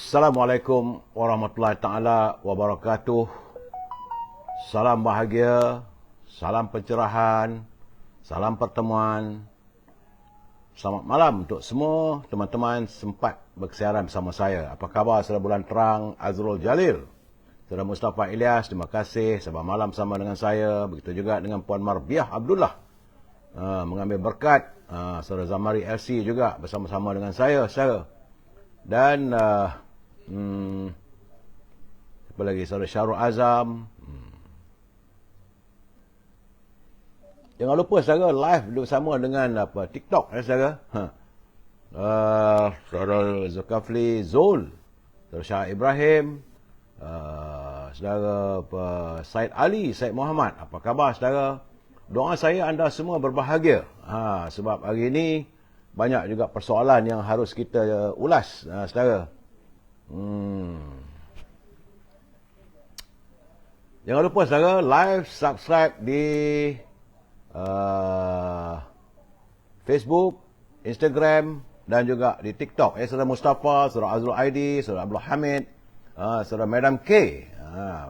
Assalamualaikum warahmatullahi taala wabarakatuh. Salam bahagia, salam pencerahan, salam pertemuan. Selamat malam untuk semua teman-teman sempat berkesiaran bersama saya. Apa khabar saudara bulan terang Azrul Jalil? Saudara Mustafa Ilyas, terima kasih sahabat malam bersama dengan saya. Begitu juga dengan Puan Marbiah Abdullah. Mengambil berkat. Saudara Zamari LC juga bersama-sama dengan saya. Dan apa lagi, saudara Syarul Azam. Jangan lupa saudara live bersama dengan TikTok saudara. Saudara Zulkifli Zul, saudara Syah Ibrahim, saudara Said Ali, Said Muhammad. Apa khabar saudara? Doa saya anda semua berbahagia. Sebab hari ini banyak juga persoalan yang harus kita ulas saudara. Jangan lupa saudara live subscribe di Facebook, Instagram dan juga di TikTok. Saudara Mustafa, saudara Azrul Aidi, saudara Abdul Hamid, saudara Madam K.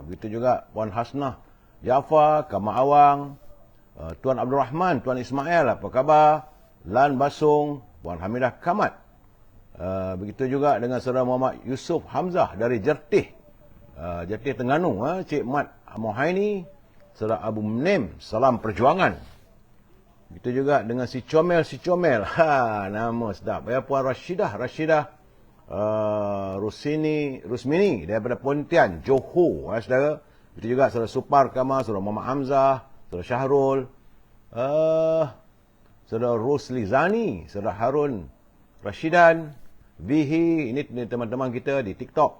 Begitu juga Puan Hasnah Jafar, Kamal Awang, Tuan Abdul Rahman, Tuan Ismail, apa khabar? Lan Basung, Puan Hamidah Kamat. Begitu juga dengan saudara Muhammad Yusuf Hamzah dari Jertih, Jertih Terengganu, Cik Mat Mohaini, saudara Abu Menim, salam perjuangan. Begitu juga dengan si Comel, nama sedap. Puan Rashidah Rusmini daripada Pontian, Johor, saudara. Begitu juga saudara Supar Kamal, saudara Muhammad Hamzah, saudara Syahrul, saudara Rosli Zani, saudara Harun Rashidan, Vihi, ini teman-teman kita di TikTok.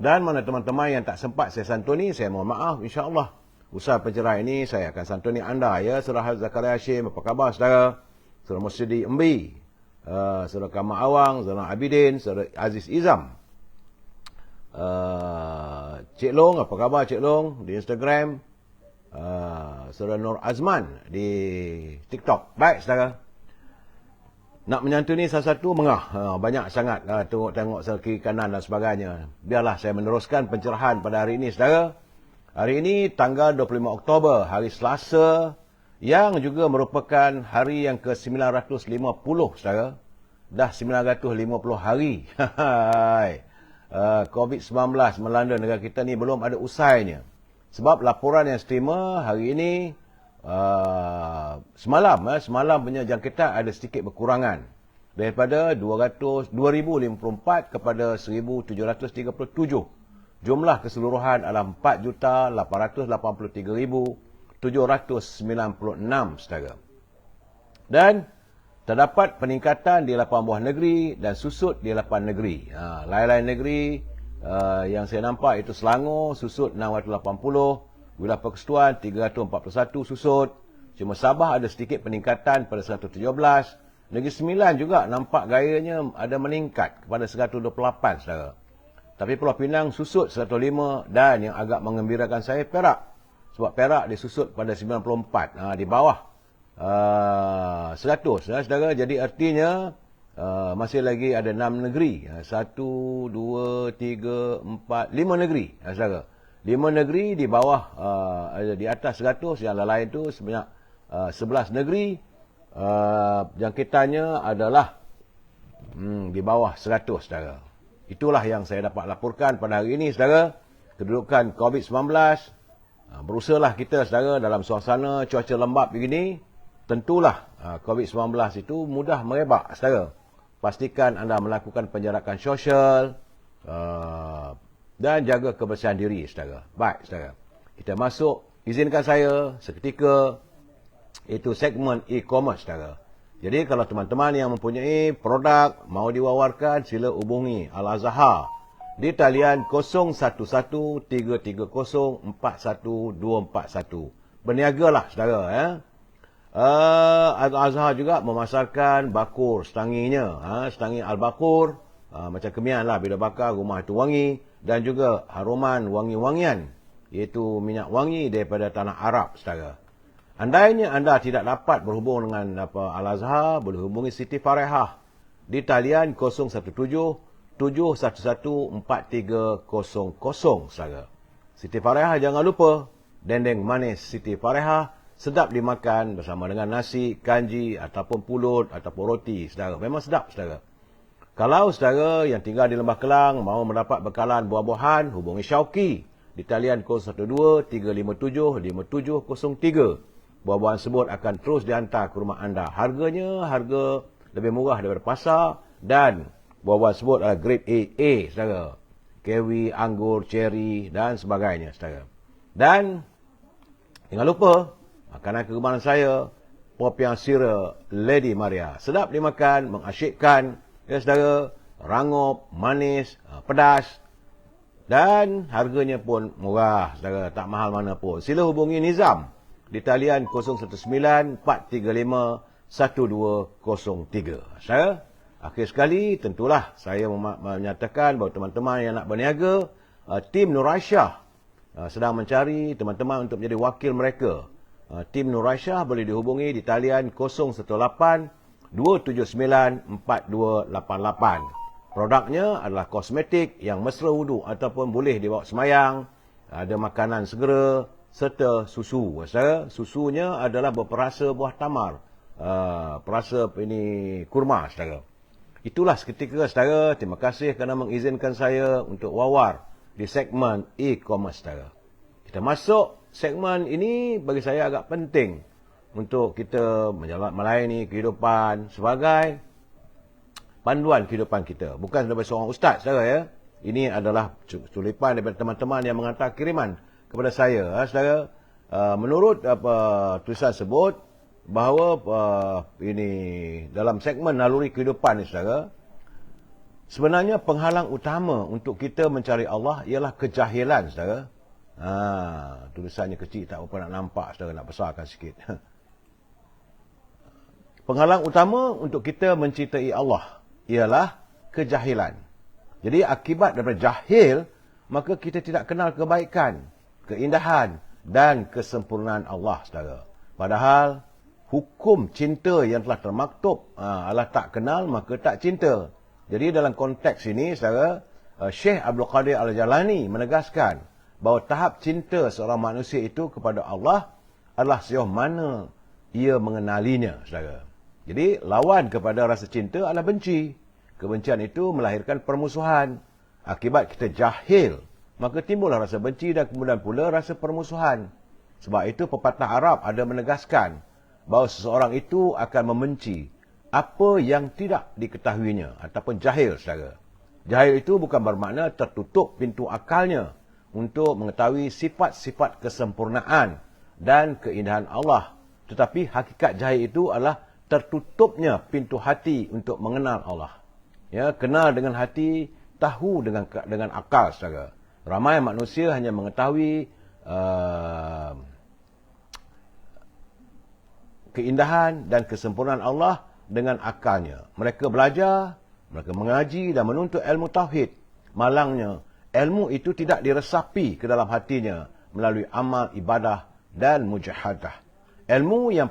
Dan mana teman-teman yang tak sempat saya santuni, saya mohon maaf, insya-Allah. Usaha pencerah ini saya akan santuni anda ya. Saudara Zakaria Hashim, apa khabar saudara? Saudara Musyidi Embi, saudara Kamal Awang, saudara Abidin, saudara Aziz Izam, Cik Long, apa khabar Cik Long di Instagram, saudara Nur Azman di TikTok. Baik saudara, nak menyantuni salah satu mengah, banyak sangat tengok-tengok kiri kanan dan sebagainya. Biarlah saya meneruskan pencerahan pada hari ini saudara. Hari ini tanggal 25 Oktober, hari Selasa, yang juga merupakan hari yang ke-950 saudara. Dah 950 hari. COVID-19 melanda negara kita ni belum ada usainya. Sebab laporan yang terima hari ini, semalam punya jangkitan ada sedikit berkurangan. Daripada 2054 kepada 1737. Jumlah keseluruhan adalah 4,883,796 saudara. Dan terdapat peningkatan di 8 buah negeri dan susut di 8 negeri. Lain-lain negeri yang saya nampak itu Selangor susut 680, Wilayah Persekutuan 341 susut. Cuma Sabah ada sedikit peningkatan pada 117. Negeri Sembilan juga nampak gayanya ada meningkat kepada 128 saudara. Tapi Pulau Pinang susut 105 dan yang agak mengembirakan saya Perak. Sebab Perak disusut pada 94, di bawah 100 saudara. Jadi artinya masih lagi ada 6 negeri. 1, 2, 3, 4, 5 negeri saudara. 5 negeri di bawah, di atas 100, yang lain itu sebanyak 11 negeri. Jangkitannya adalah di bawah 100 saudara. Itulah yang saya dapat laporkan pada hari ini saudara. Kedudukan COVID-19. Berusahalah kita saudara dalam suasana cuaca lembap begini. Tentulah COVID-19 itu mudah merebak saudara. Pastikan anda melakukan penjarakan sosial dan jaga kebersihan diri saudara. Baik saudara, kita masuk, izinkan saya seketika, itu segmen e-commerce saudara. Jadi kalau teman-teman yang mempunyai produk mahu diwawarkan, sila hubungi Al-Azhar di talian 01133041 241. Berniagalah saudara. Al-Azhar juga memasarkan bakur setanginya, setangi Al-Bakur, macam kemian lah, bila bakar rumah itu wangi. Dan juga haruman wangi-wangian, iaitu minyak wangi daripada tanah Arab saudara. Andainya anda tidak dapat berhubung dengan Al-Azhar, boleh hubungi Siti Farehah di talian 017 7114300, saudara. Siti Farehah jangan lupa, dendeng manis Siti Farehah sedap dimakan bersama dengan nasi, kanji ataupun pulut ataupun roti, saudara. Memang sedap, saudara. Kalau saudara yang tinggal di Lembah Kelang mahu mendapat bekalan buah-buahan, hubungi Syauqi di talian 012-357-5703. Buah-buahan tersebut akan terus dihantar ke rumah anda. Harganya harga lebih murah daripada pasar dan buah-buahan tersebut adalah grade AA, saudara. Kiwi, anggur, ceri dan sebagainya, saudara. Dan jangan lupa makanan kegemaran saya, popiah sira Lady Maria. Sedap dimakan, mengasyikkan, ya saudara, rangup, manis, pedas dan harganya pun murah, saudara, tak mahal mana pun. Sila hubungi Nizam di talian 019-435-1203. Saudara, akhir sekali tentulah saya menyatakan bahawa teman-teman yang nak berniaga, tim Nur Aisyah sedang mencari teman-teman untuk menjadi wakil mereka. Tim Nur Aisyah boleh dihubungi di talian 018-279-4288. Produknya adalah kosmetik yang mesra wudu ataupun boleh dibawa semayang. Ada makanan segera serta susu. Susunya adalah berperasa buah tamar. Perasa ini kurma, saudara. Itulah seketika, saudara. Terima kasih kerana mengizinkan saya untuk wawar di segmen e-commerce, saudara. Kita masuk segmen ini bagi saya agak penting untuk kita melayani kehidupan sebagai panduan kehidupan kita. Bukan sebagai seorang ustaz, saudara, ya. Ini adalah tulipan daripada teman-teman yang menghantar kiriman kepada saya, saudara. Menurut tulisan sebut bahawa ini dalam segmen naluri kehidupan ni, saudara, sebenarnya penghalang utama untuk kita mencari Allah ialah kejahilan, saudara. Tulisannya kecil, tak apa nak nampak, saudara, nak besarkan sikit. Penghalang utama untuk kita mencintai Allah ialah kejahilan. Jadi akibat daripada jahil, maka kita tidak kenal kebaikan, keindahan dan kesempurnaan Allah, saudara. Padahal hukum cinta yang telah termaktub adalah tak kenal maka tak cinta. Jadi dalam konteks ini, saudara, Syekh Abdul Qadir Al-Jalani menegaskan bahawa tahap cinta seorang manusia itu kepada Allah adalah sejauh mana ia mengenalinya, saudara. Jadi lawan kepada rasa cinta adalah benci. Kebencian itu melahirkan permusuhan. Akibat kita jahil, maka timbullah rasa benci dan kemudian pula rasa permusuhan. Sebab itu pepatah Arab ada menegaskan bahawa seseorang itu akan membenci apa yang tidak diketahuinya ataupun jahil, saudara. Jahil itu bukan bermakna tertutup pintu akalnya untuk mengetahui sifat-sifat kesempurnaan dan keindahan Allah. Tetapi hakikat jahil itu adalah tertutupnya pintu hati untuk mengenal Allah. Ya, kenal dengan hati, tahu dengan akal, saudara. Ramai manusia hanya mengetahui keindahan dan kesempurnaan Allah dengan akalnya. Mereka belajar, mereka mengaji dan menuntut ilmu tauhid. Malangnya, ilmu itu tidak diresapi ke dalam hatinya melalui amal ibadah dan mujahadah. Ilmu yang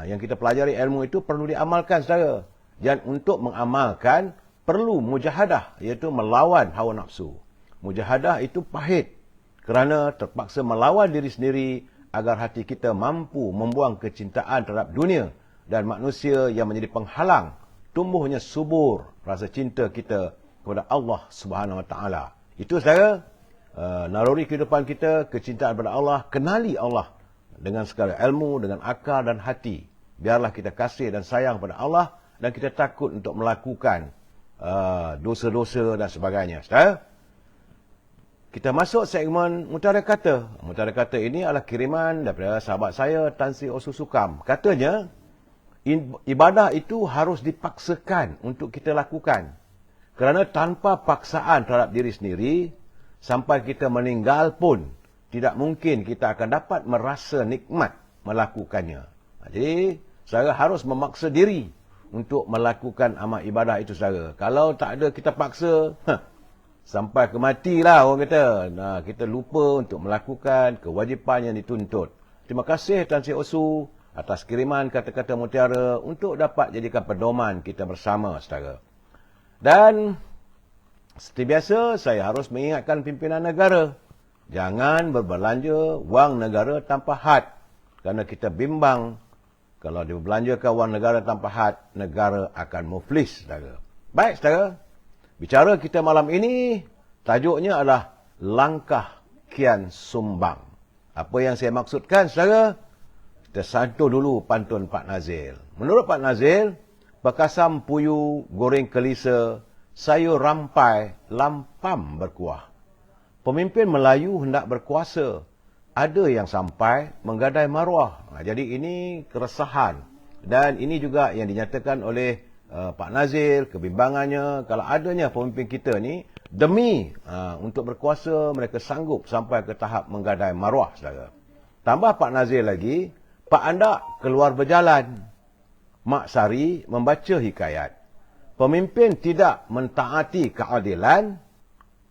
yang kita pelajari, ilmu itu perlu diamalkan, saudara. Dan untuk mengamalkan perlu mujahadah, iaitu melawan hawa nafsu. Mujahadah itu pahit kerana terpaksa melawan diri sendiri agar hati kita mampu membuang kecintaan terhadap dunia dan manusia yang menjadi penghalang tumbuhnya subur rasa cinta kita kepada Allah Subhanahu Wa Taala. Itu, saudara, naluri kehidupan kita, kecintaan kepada Allah. Kenali Allah dengan segala ilmu, dengan akal dan hati. Biarlah kita kasih dan sayang kepada Allah dan kita takut untuk melakukan dosa-dosa dan sebagainya, saudara. Kita masuk segmen Mutiara Kata. Mutiara Kata ini adalah kiriman daripada sahabat saya, Tan Sri Osu Sukam. Katanya, ibadah itu harus dipaksakan untuk kita lakukan. Kerana tanpa paksaan terhadap diri sendiri, sampai kita meninggal pun, tidak mungkin kita akan dapat merasa nikmat melakukannya. Jadi, saya harus memaksa diri untuk melakukan amal ibadah itu, saudara. Kalau tak ada kita paksa, sampai ke matilah orang kata. Kita lupa untuk melakukan kewajipan yang dituntut. Terima kasih Tan Sri Osu atas kiriman kata-kata mutiara untuk dapat jadikan pedoman kita bersama, saudara. Dan seperti biasa, saya harus mengingatkan pimpinan negara, jangan berbelanja wang negara tanpa had. Kerana kita bimbang, kalau dibelanjakan wang negara tanpa had, negara akan muflis, saudara. Baik, saudara. Bicara kita malam ini, tajuknya adalah langkah kian sumbang. Apa yang saya maksudkan, saudara? Kita santun dulu pantun Pak Nazil. Menurut Pak Nazil, bekasam puyu goreng kelisa, sayur rampai, lampam berkuah. Pemimpin Melayu hendak berkuasa. Ada yang sampai menggadai maruah. Jadi ini keresahan. Dan ini juga yang dinyatakan oleh Pak Nazil, kebimbangannya. Kalau adanya pemimpin kita ni, demi untuk berkuasa, mereka sanggup sampai ke tahap menggadai maruah, saudara. Tambah Pak Nazil lagi, Pak Andak keluar berjalan. Mak Sari membaca hikayat. Pemimpin tidak mentaati keadilan,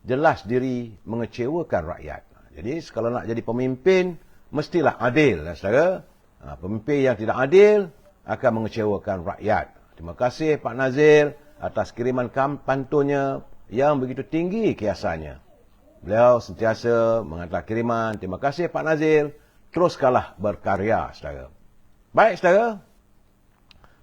jelas diri mengecewakan rakyat. Jadi kalau nak jadi pemimpin, mestilah adil, saudara. Pemimpin yang tidak adil akan mengecewakan rakyat. Terima kasih Pak Nazil atas kiriman pantunnya yang begitu tinggi kiasannya. Beliau sentiasa menghantar kiriman. Terima kasih Pak Nazil. Teruskanlah berkarya, saudara. Baik, saudara.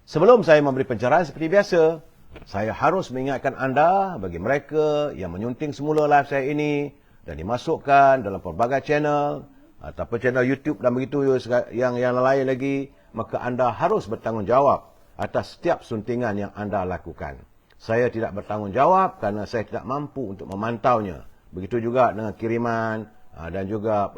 Sebelum saya memberi pencerahan seperti biasa, saya harus mengingatkan anda, bagi mereka yang menyunting semula live saya ini dan dimasukkan dalam pelbagai channel ataupun channel YouTube dan begitu yang lain lagi, maka anda harus bertanggungjawab atas setiap suntingan yang anda lakukan. Saya tidak bertanggungjawab kerana saya tidak mampu untuk memantaunya. Begitu juga dengan kiriman dan juga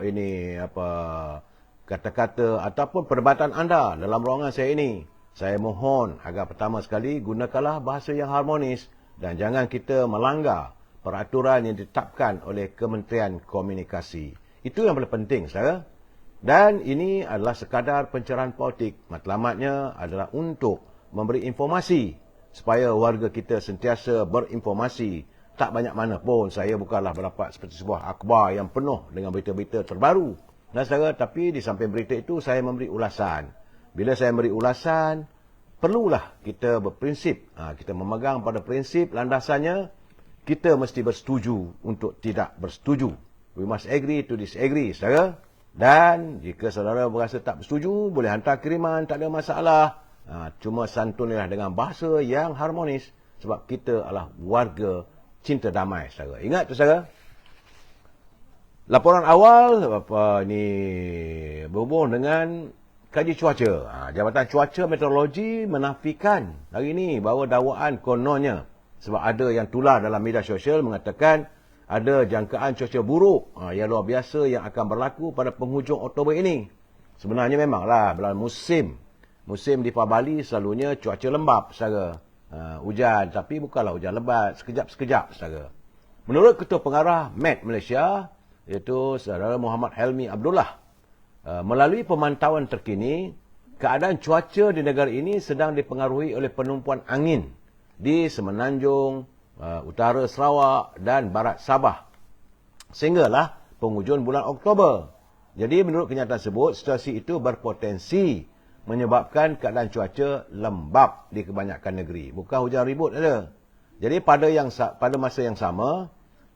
kata-kata ataupun perdebatan anda dalam ruangan saya ini. Saya mohon agar pertama sekali gunakanlah bahasa yang harmonis dan jangan kita melanggar peraturan yang ditetapkan oleh Kementerian Komunikasi. Itu yang paling penting, saudara. Dan ini adalah sekadar pencerahan politik. Matlamatnya adalah untuk memberi informasi supaya warga kita sentiasa berinformasi. Tak banyak mana pun saya bukanlah berdapat seperti sebuah akhbar yang penuh dengan berita-berita terbaru. Dan saudara, tapi di samping berita itu saya memberi ulasan. Bila saya memberi ulasan, perlulah kita berprinsip. Kita memegang pada prinsip landasannya, kita mesti bersetuju untuk tidak bersetuju. We must agree to disagree, saudara. Dan jika saudara berasa tak bersetuju, boleh hantar kiriman, tak ada masalah. Cuma santunilah dengan bahasa yang harmonis. Sebab kita adalah warga cinta damai, saudara. Ingat tu, saudara. Laporan awal berhubung dengan kaji cuaca. Jabatan Cuaca Meteorologi menafikan hari ini bahawa dakwaan kononnya, sebab ada yang tular dalam media sosial mengatakan ada jangkaan cuaca buruk yang luar biasa yang akan berlaku pada penghujung Oktober ini. Sebenarnya memanglah dalam musim di Bali selalunya cuaca lembap, saudara. Hujan, tapi bukanlah hujan lebat, sekejap-sekejap, saudara. Menurut Ketua Pengarah Met Malaysia, iaitu saudara Muhammad Helmi Abdullah, melalui pemantauan terkini, keadaan cuaca di negara ini sedang dipengaruhi oleh penumpuan angin di Semenanjung, Utara Sarawak dan Barat Sabah. Sehinggalah penghujung bulan Oktober. Jadi menurut kenyataan tersebut, situasi itu berpotensi menyebabkan keadaan cuaca lembap di kebanyakan negeri. Bukan hujan ribut saja. Jadi pada masa yang sama,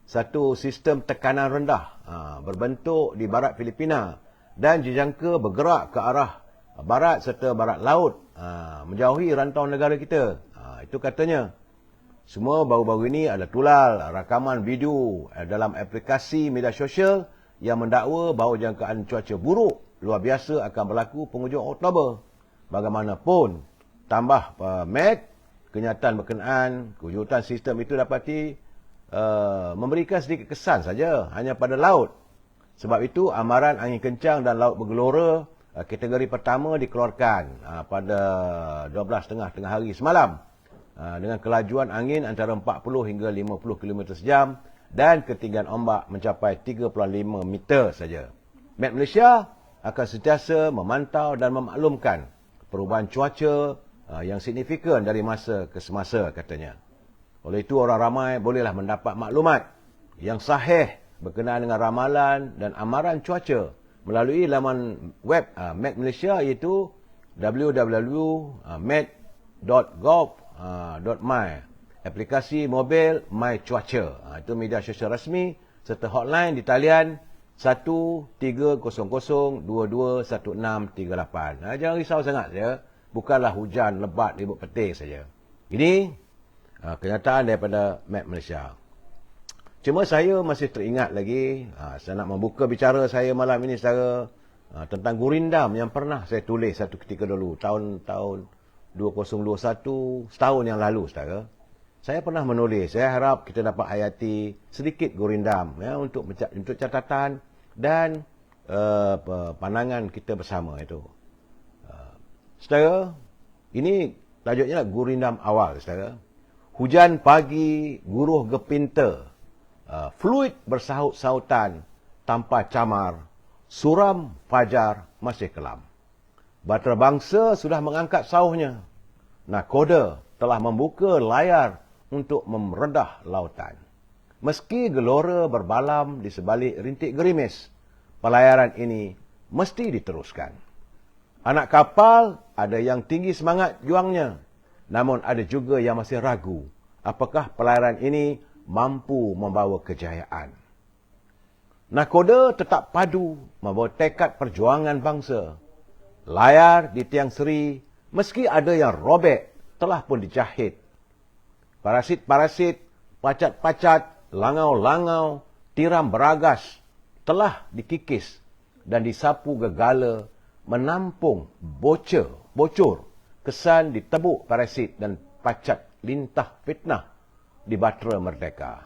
satu sistem tekanan rendah berbentuk di barat Filipina dan dijangka bergerak ke arah barat serta barat laut, menjauhi rantau negara kita. Itu katanya. Semua baru-baru ini ada tular rakaman video dalam aplikasi media sosial yang mendakwa bahawa jangkaan cuaca buruk luar biasa akan berlaku penghujung Oktober. Bagaimanapun, tambah Met, kenyataan berkenaan kewujudan sistem itu dapati memberikan sedikit kesan saja hanya pada laut. Sebab itu, amaran angin kencang dan laut bergelora kategori pertama dikeluarkan pada 12.30 tengah hari semalam. Dengan kelajuan angin antara 40 hingga 50 km sejam dan ketinggian ombak mencapai 35 meter saja. Met Malaysia akan sentiasa memantau dan memaklumkan perubahan cuaca yang signifikan dari masa ke semasa, katanya. Oleh itu, orang ramai bolehlah mendapat maklumat yang sahih berkenaan dengan ramalan dan amaran cuaca melalui laman web Met Malaysia, iaitu www.met.gov.my. aplikasi mobil My Cuaca. Itu media sosial rasmi serta hotline di talian 1300221638. Jangan risau sangat saja. Bukanlah hujan lebat ribut petir saja. Ini kenyataan daripada Map Malaysia. Cuma saya masih teringat lagi, saya nak membuka bicara saya malam ini secara tentang gurindam yang pernah saya tulis satu ketika dulu, tahun 2021, setahun yang lalu saudara. Saya pernah menulis, saya harap kita dapat hayati sedikit gurindam ya, untuk catatan dan pandangan kita bersama itu. Saudara, ini tajuknya gurindam awal saudara. Hujan pagi, guruh gepinta. Fluid bersaut-sautan tanpa camar, suram fajar masih kelam. Batera bangsa sudah mengangkat sauhnya. Nakoda telah membuka layar untuk meredah lautan. Meski gelora berbalam di sebalik rintik gerimis, pelayaran ini mesti diteruskan. Anak kapal ada yang tinggi semangat juangnya, namun ada juga yang masih ragu apakah pelayaran ini mampu membawa kejayaan. Nakoda tetap padu membawa tekad perjuangan bangsa. Layar di tiang seri, meski ada yang robek, telah pun dijahit. Parasit-parasit, pacat-pacat, langau-langau, tiram beragas, telah dikikis dan disapu gegala, menampung bocor, kesan ditebuk parasit dan pacat lintah fitnah di Batera Merdeka.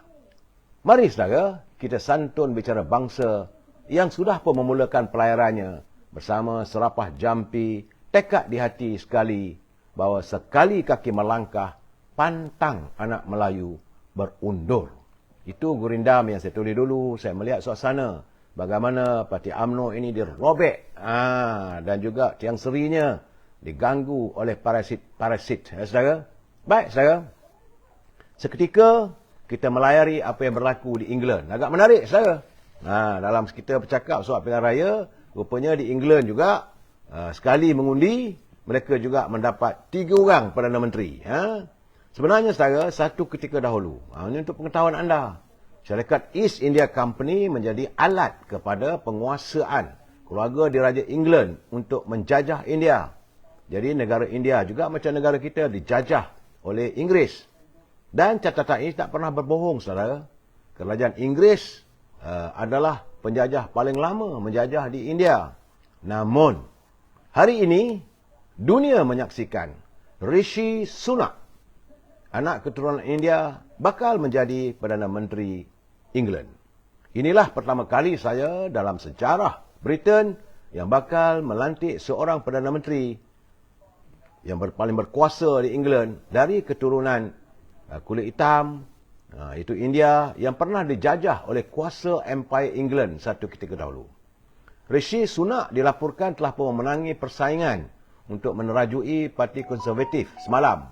Mari saudara, kita santun bicara bangsa yang sudah pun memulakan pelayarannya bersama serapah jampi, tekad di hati sekali bahawa sekali kaki melangkah, pantang anak Melayu berundur. Itu gurindam yang saya tulis dulu. Saya melihat suasana bagaimana Parti UMNO ini dirobek dan juga tiang serinya diganggu oleh parasit-parasit. Saudara? Baik, saudara. Seketika kita melayari apa yang berlaku di England. Agak menarik, saudara. Dalam kita bercakap soal pilihan raya, rupanya di England juga sekali mengundi, mereka juga mendapat 3 orang Perdana Menteri. Sebenarnya, saudara, satu ketika dahulu, ini untuk pengetahuan anda, syarikat East India Company menjadi alat kepada penguasaan keluarga diraja England untuk menjajah India. Jadi negara India juga macam negara kita dijajah oleh Inggeris. Dan catatan ini tak pernah berbohong, saudara. Kerajaan Inggeris adalah penjajah paling lama menjajah di India. Namun, hari ini, dunia menyaksikan Rishi Sunak, anak keturunan India, bakal menjadi Perdana Menteri England. Inilah pertama kali saya dalam sejarah Britain yang bakal melantik seorang Perdana Menteri yang paling berkuasa di England dari keturunan kulit hitam, itu India yang pernah dijajah oleh kuasa Empire England satu ketika dahulu. Rishi Sunak dilaporkan telah pun memenangi persaingan untuk menerajui Parti Konservatif semalam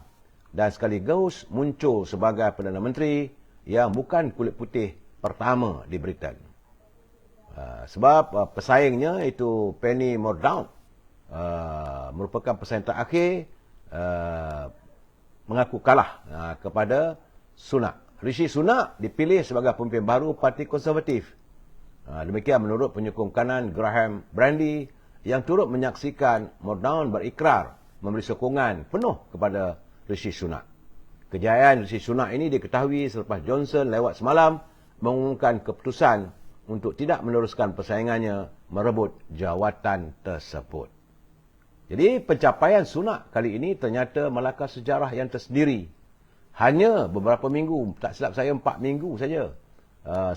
dan sekaligus muncul sebagai Perdana Menteri yang bukan kulit putih pertama di Britain. Sebab pesaingnya itu Penny Mordaunt merupakan pesaing terakhir mengaku kalah kepada Sunak. Rishi Sunak dipilih sebagai pemimpin baru Parti Konservatif. Demikian menurut penyokong kanan Graham Brandy yang turut menyaksikan Mordaunt berikrar memberi sokongan penuh kepada Rishi Sunak. Kejayaan Rishi Sunak ini diketahui selepas Johnson lewat semalam mengumumkan keputusan untuk tidak meneruskan persaingannya merebut jawatan tersebut. Jadi pencapaian Sunak kali ini ternyata melakar sejarah yang tersendiri. Hanya beberapa minggu, tak silap saya 4 minggu saja,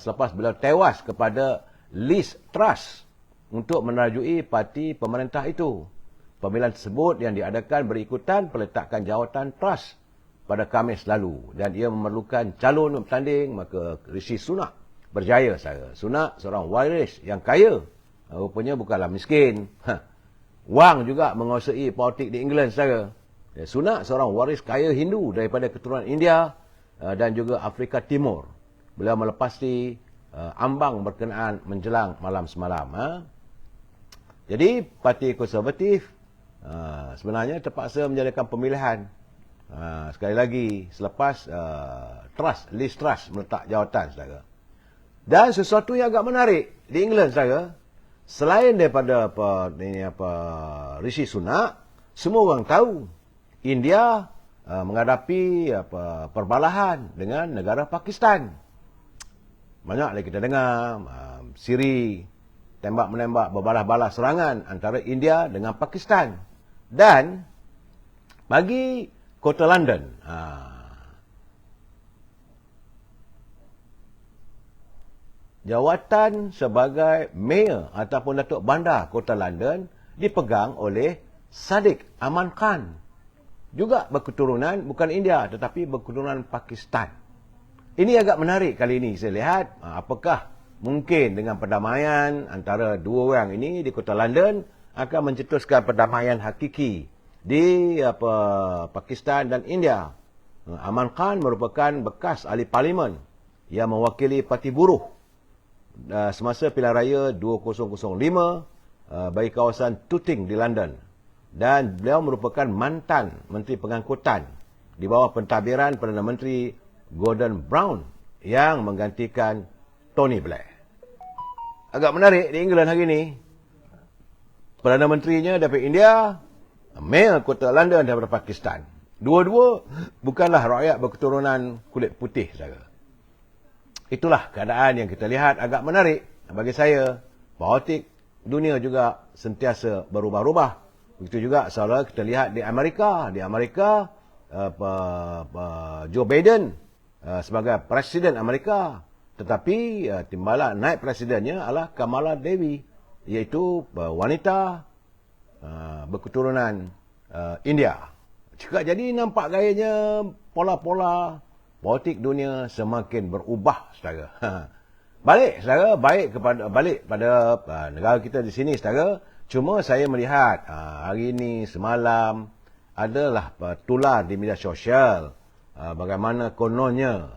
selepas beliau tewas kepada Liz Truss untuk menerajui parti pemerintah itu. Pemilihan tersebut yang diadakan berikutan peletakan jawatan Truss pada Khamis lalu. Dan ia memerlukan calon untuk bertanding, maka Rishi Sunak berjaya. Sunak seorang waris yang kaya. Rupanya bukanlah miskin. Wang juga menguasai politik di England, saudara. Sunak seorang waris kaya Hindu daripada keturunan India dan juga Afrika Timur. Beliau melepasi ambang berkenaan menjelang malam semalam. Jadi, Parti Konservatif sebenarnya terpaksa menjadikan pemilihan Sekali lagi, selepas Liz Truss meletak jawatan, saudara. Dan sesuatu yang agak menarik di England, saudara, selain daripada Rishi Sunak, semua orang tahu India menghadapi perbalahan dengan negara Pakistan. Banyaklah kita dengar siri tembak-menembak, berbalas-balas serangan antara India dengan Pakistan. Dan bagi Kota London, jawatan sebagai Mayor ataupun Datuk Bandar Kota London dipegang oleh Sadiq Aman Khan. Juga berketurunan bukan India tetapi berketurunan Pakistan. Ini agak menarik kali ini saya lihat. Apakah mungkin dengan perdamaian antara dua orang ini di Kota London akan mencetuskan perdamaian hakiki di Pakistan dan India. Aman Khan merupakan bekas ahli parlimen yang mewakili Parti Buruh semasa pilihan raya 2005 bagi kawasan Tooting di London. Dan beliau merupakan mantan Menteri Pengangkutan di bawah pentadbiran Perdana Menteri Gordon Brown yang menggantikan Tony Blair. Agak menarik di England hari ini. Perdana Menterinya daripada India, Mayor Kota London daripada Pakistan. Dua-dua bukanlah rakyat berketurunan kulit putih, saudara. Itulah keadaan yang kita lihat agak menarik. Bagi saya, politik dunia juga sentiasa berubah-ubah. Begitu juga saudara kita lihat di Amerika. Di Amerika, Joe Biden sebagai Presiden Amerika. Tetapi timbalan naik presidennya adalah Kamala Devi, iaitu wanita berketurunan India. Juga jadi nampak gayanya pola-pola politik dunia semakin berubah, saudara. Balik pada negara kita di sini, saudara. Cuma saya melihat hari ini semalam adalah tular di media sosial bagaimana kononnya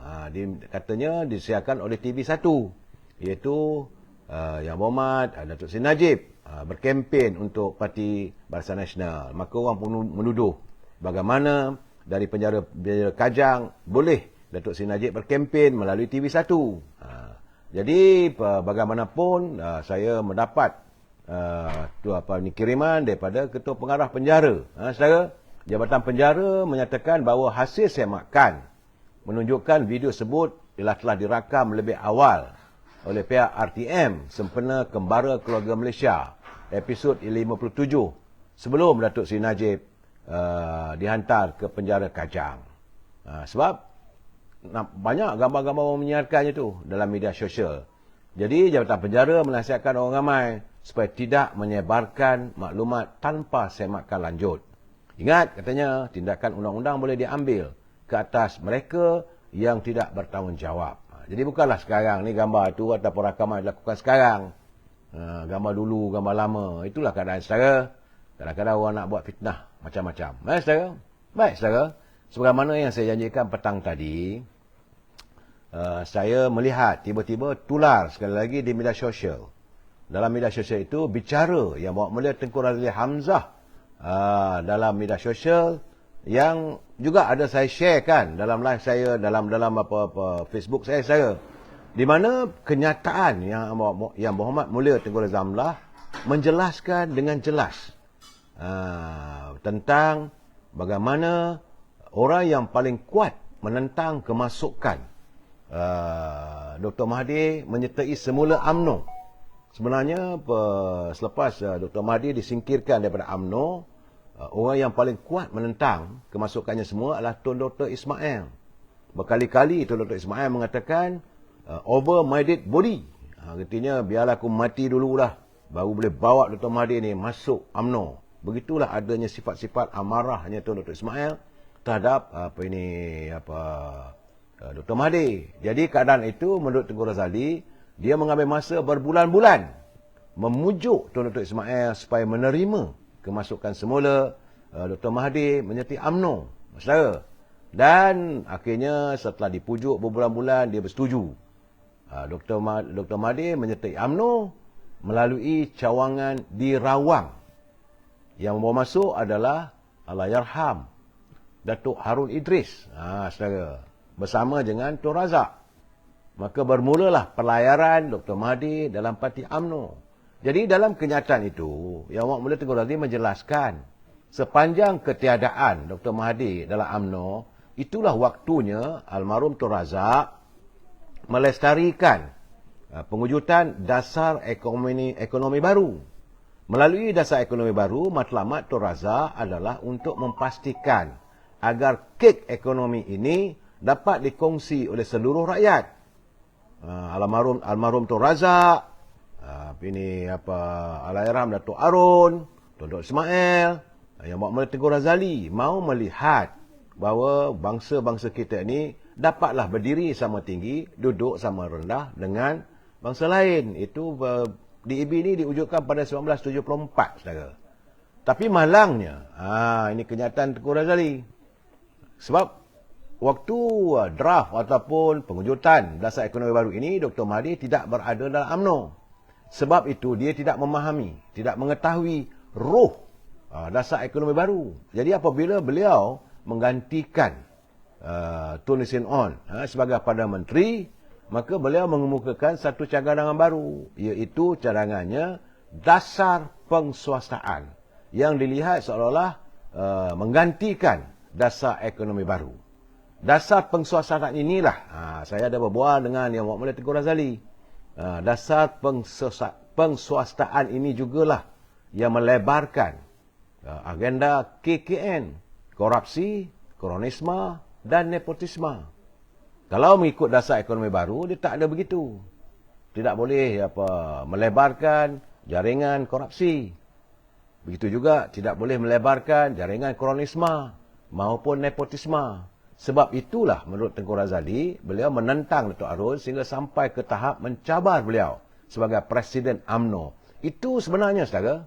katanya disiarkan oleh TV1, iaitu Yang Berhormat Datuk Seri Najib berkempen untuk Parti Barisan Nasional. Maka orang pun menuduh bagaimana dari penjara Kajang boleh Datuk Seri Najib berkempen melalui TV1. Jadi bagaimanapun saya mendapat kiriman daripada Ketua Pengarah Penjara. Saudara, Jabatan Penjara menyatakan bahawa hasil semakan menunjukkan video sebut telah dirakam lebih awal oleh pihak RTM sempena Kembara Keluarga Malaysia episod 57 sebelum Datuk Seri Najib dihantar ke penjara Kajang. Sebab banyak gambar-gambar orang menyiarkannya tu dalam media sosial. Jadi Jabatan Penjara menasihatkan orang ramai supaya tidak menyebarkan maklumat tanpa semakan lanjut. Ingat, katanya tindakan undang-undang boleh diambil ke atas mereka yang tidak bertanggungjawab. Jadi bukanlah sekarang ni gambar tu ataupun rakaman dilakukan sekarang. Gambar dulu, gambar lama. Itulah keadaan saudara. Kadang-kadang orang nak buat fitnah macam-macam. Saudara? Baik, saudara. Sebagaimana yang saya janjikan petang tadi, saya melihat tiba-tiba tular sekali lagi di media sosial. Dalam media sosial itu bicara yang bawa mulia Tengku Razli Hamzah dalam media sosial yang juga ada saya sharekan dalam live saya dalam Facebook saya di mana kenyataan yang Berhormat Mulia Tengku Razli Hamzah menjelaskan dengan jelas tentang bagaimana orang yang paling kuat menentang kemasukan Dr. Mahathir menyertai semula UMNO. Sebenarnya selepas Dr. Mahathir disingkirkan daripada UMNO, orang yang paling kuat menentang kemasukannya semua adalah Tun Dr. Ismail. Berkali-kali Tun Dr. Ismail mengatakan over my dead body. Artinya biarlah aku mati dululah baru boleh bawa Dr. Mahathir ni masuk UMNO. Begitulah adanya sifat-sifat amarahnya Tun Dr. Ismail terhadap Dr. Mahathir. Jadi keadaan itu menurut Tengku Razali, dia mengambil masa berbulan-bulan memujuk Tun Dr. Ismail supaya menerima kemasukan semula Dr. Mahathir menyertai UMNO. Saudara. Dan akhirnya setelah dipujuk berbulan-bulan dia bersetuju. Dr. Mahathir menyertai UMNO melalui cawangan di Rawang. Yang membawa masuk adalah Allahyarham Datuk Harun Idris, saudara, bersama dengan Tun Razak. Maka bermulalah pelayaran Dr. Mahathir dalam parti UMNO. Jadi dalam kenyataan itu, Yang Amat Mulia Tengku Razali menjelaskan, sepanjang ketiadaan Dr. Mahathir dalam UMNO, itulah waktunya almarhum Tun Razak melestarikan pengujudan dasar ekonomi baru. Melalui dasar ekonomi baru, matlamat Tun Razak adalah untuk memastikan agar kek ekonomi ini dapat dikongsi oleh seluruh rakyat. Almarhum Tun Razak, Allahyarham Datuk Arun, Tun Dr. Ismail, Yang Amat Mulia Tengku Razali mau melihat bahawa bangsa-bangsa kita ini dapatlah berdiri sama tinggi, duduk sama rendah dengan bangsa lain. Itu DAB ini diwujudkan pada 1974, saudara. Tapi malangnya, ini kenyataan Tengku Razali. Sebab waktu draft ataupun pengujudan dasar ekonomi baru ini, Dr. Mahathir tidak berada dalam UMNO. Sebab itu dia tidak memahami, tidak mengetahui roh dasar ekonomi baru. Jadi apabila beliau menggantikan Tun Hussein On sebagai Perdana Menteri, maka beliau mengemukakan satu cadangan baru, iaitu cadangannya dasar pengswastaan yang dilihat seolah-olah menggantikan dasar ekonomi baru. Dasar pengswastaan inilah, saya ada berbual dengan Yang Amat Mulia Tengku Razali. Dasar pengswastaan ini jugalah yang melebarkan agenda KKN, korupsi, kronisme dan nepotisme. Kalau mengikut dasar ekonomi baru, dia tak ada begitu. Tidak boleh melebarkan jaringan korupsi. Begitu juga tidak boleh melebarkan jaringan kronisme maupun nepotisme. Sebab itulah menurut Tengku Razali, beliau menentang Datuk Arun sehingga sampai ke tahap mencabar beliau sebagai Presiden UMNO. Itu sebenarnya, saudara.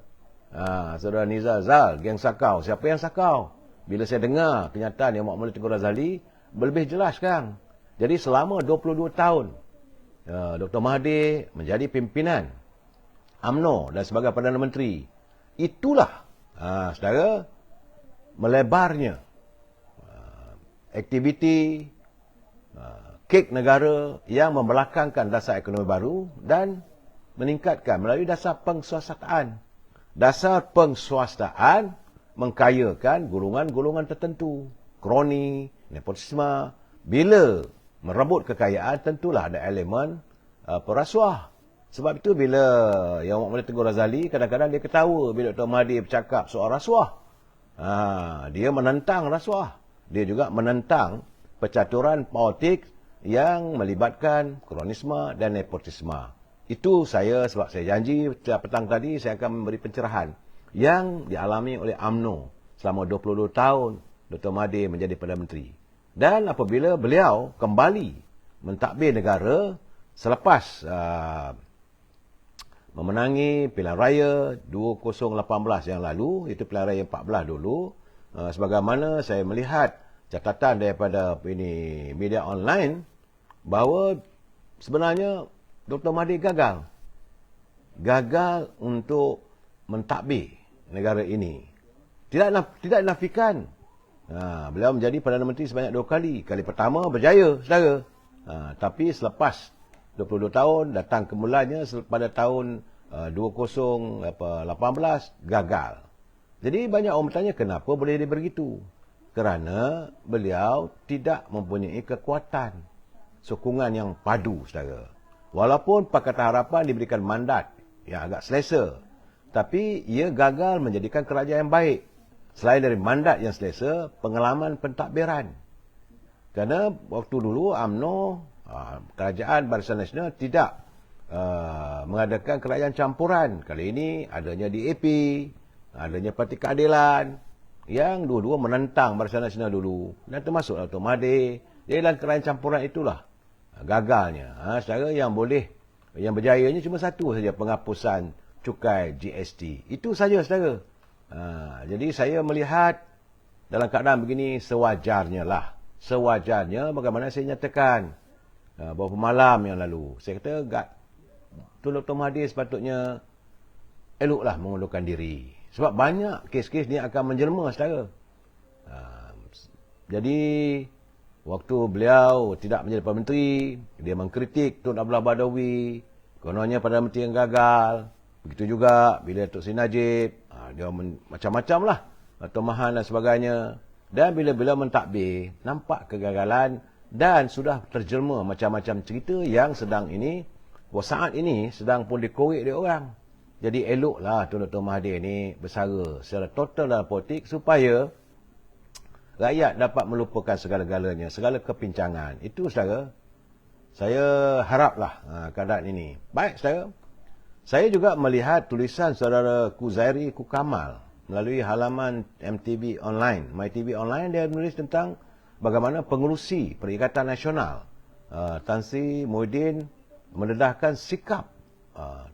Saudara Nizar Zal, geng sakau. Siapa yang sakau? Bila saya dengar kenyataan Yang Amat Mulia Tengku Razali, lebih jelas kan. Jadi selama 22 tahun, Dr. Mahathir menjadi pimpinan UMNO dan sebagai Perdana Menteri. Itulah, saudara, melebarnya aktiviti kek negara yang membelakangkan dasar ekonomi baru dan meningkatkan melalui dasar pengswastaan. Dasar pengswastaan mengkayakan golongan-golongan tertentu, kroni, nepotisme. Bila merebut kekayaan, tentulah ada elemen perasuah. Sebab itu bila Yang Amat Mulia Tengku Razali, kadang-kadang dia ketawa bila Dr. Mahathir bercakap soal rasuah. Dia menentang rasuah. Dia juga menentang percaturan politik yang melibatkan kronisme dan nepotisme. Itu saya, sebab saya janji petang tadi saya akan memberi pencerahan yang dialami oleh UMNO selama 22 tahun Dr. Mahathir menjadi Perdana Menteri. Dan apabila beliau kembali mentadbir negara selepas memenangi pilihan raya 2018 yang lalu, itu pilihan raya 14 dulu, sebagaimana saya melihat catatan daripada media online bahawa sebenarnya Dr. Mahathir gagal untuk mentadbir negara ini. Tidak dinafikan. Beliau menjadi Perdana Menteri sebanyak 2 kali. Kali pertama berjaya, saudara. Tapi selepas 22 tahun, datang kemulanya pada tahun 2018, gagal. Jadi banyak orang bertanya kenapa boleh dia begitu. Kerana beliau tidak mempunyai kekuatan, sokongan yang padu, saudara. Walaupun Pakatan Harapan diberikan mandat yang agak selesa, tapi ia gagal menjadikan kerajaan yang baik. Selain dari mandat yang selesa, pengalaman pentadbiran. Kerana waktu dulu UMNO, kerajaan Barisan Nasional tidak mengadakan kerajaan campuran. Kali ini adanya DAP, adanya Parti Keadilan, yang dua-dua menentang Barisan Nasional dulu. Dan termasuk Dr. Mahathir. Jadi dalam kerajaan campuran itulah gagalnya. Secara yang berjayanya cuma satu saja, penghapusan cukai GST. Itu saja, saudara. Jadi saya melihat dalam keadaan begini sewajarnya lah. Sewajarnya bagaimana saya nyatakan beberapa malam yang lalu. Saya kata Dr. Mahathir sepatutnya eloklah mengundurkan diri. Sebab banyak kes-kes ni akan menjelma, saudara. Jadi, waktu beliau tidak menjadi Perdana Menteri, dia mengkritik Tun Abdullah Badawi, kononnya Perdana Menteri yang gagal. Begitu juga bila Datuk Seri Najib, dia macam-macam lah, Tomahan dan sebagainya. Dan bila beliau mentadbir, nampak kegagalan dan sudah terjelma macam-macam cerita yang sedang ini, saat ini sedang pun dikorek oleh orang. Jadi eloklah Tun Dr. Mahathir ni bersara secara total dalam politik supaya rakyat dapat melupakan segala-galanya, segala kepincangan. Itu saudara. Saya haraplah keadaan ini. Baik saudara. Saya juga melihat tulisan saudara Kuzairi Kukamal melalui halaman MTV Online. MyTV Online dia menulis tentang bagaimana pengerusi Perikatan Nasional Tan Sri Muhyiddin mendedahkan sikap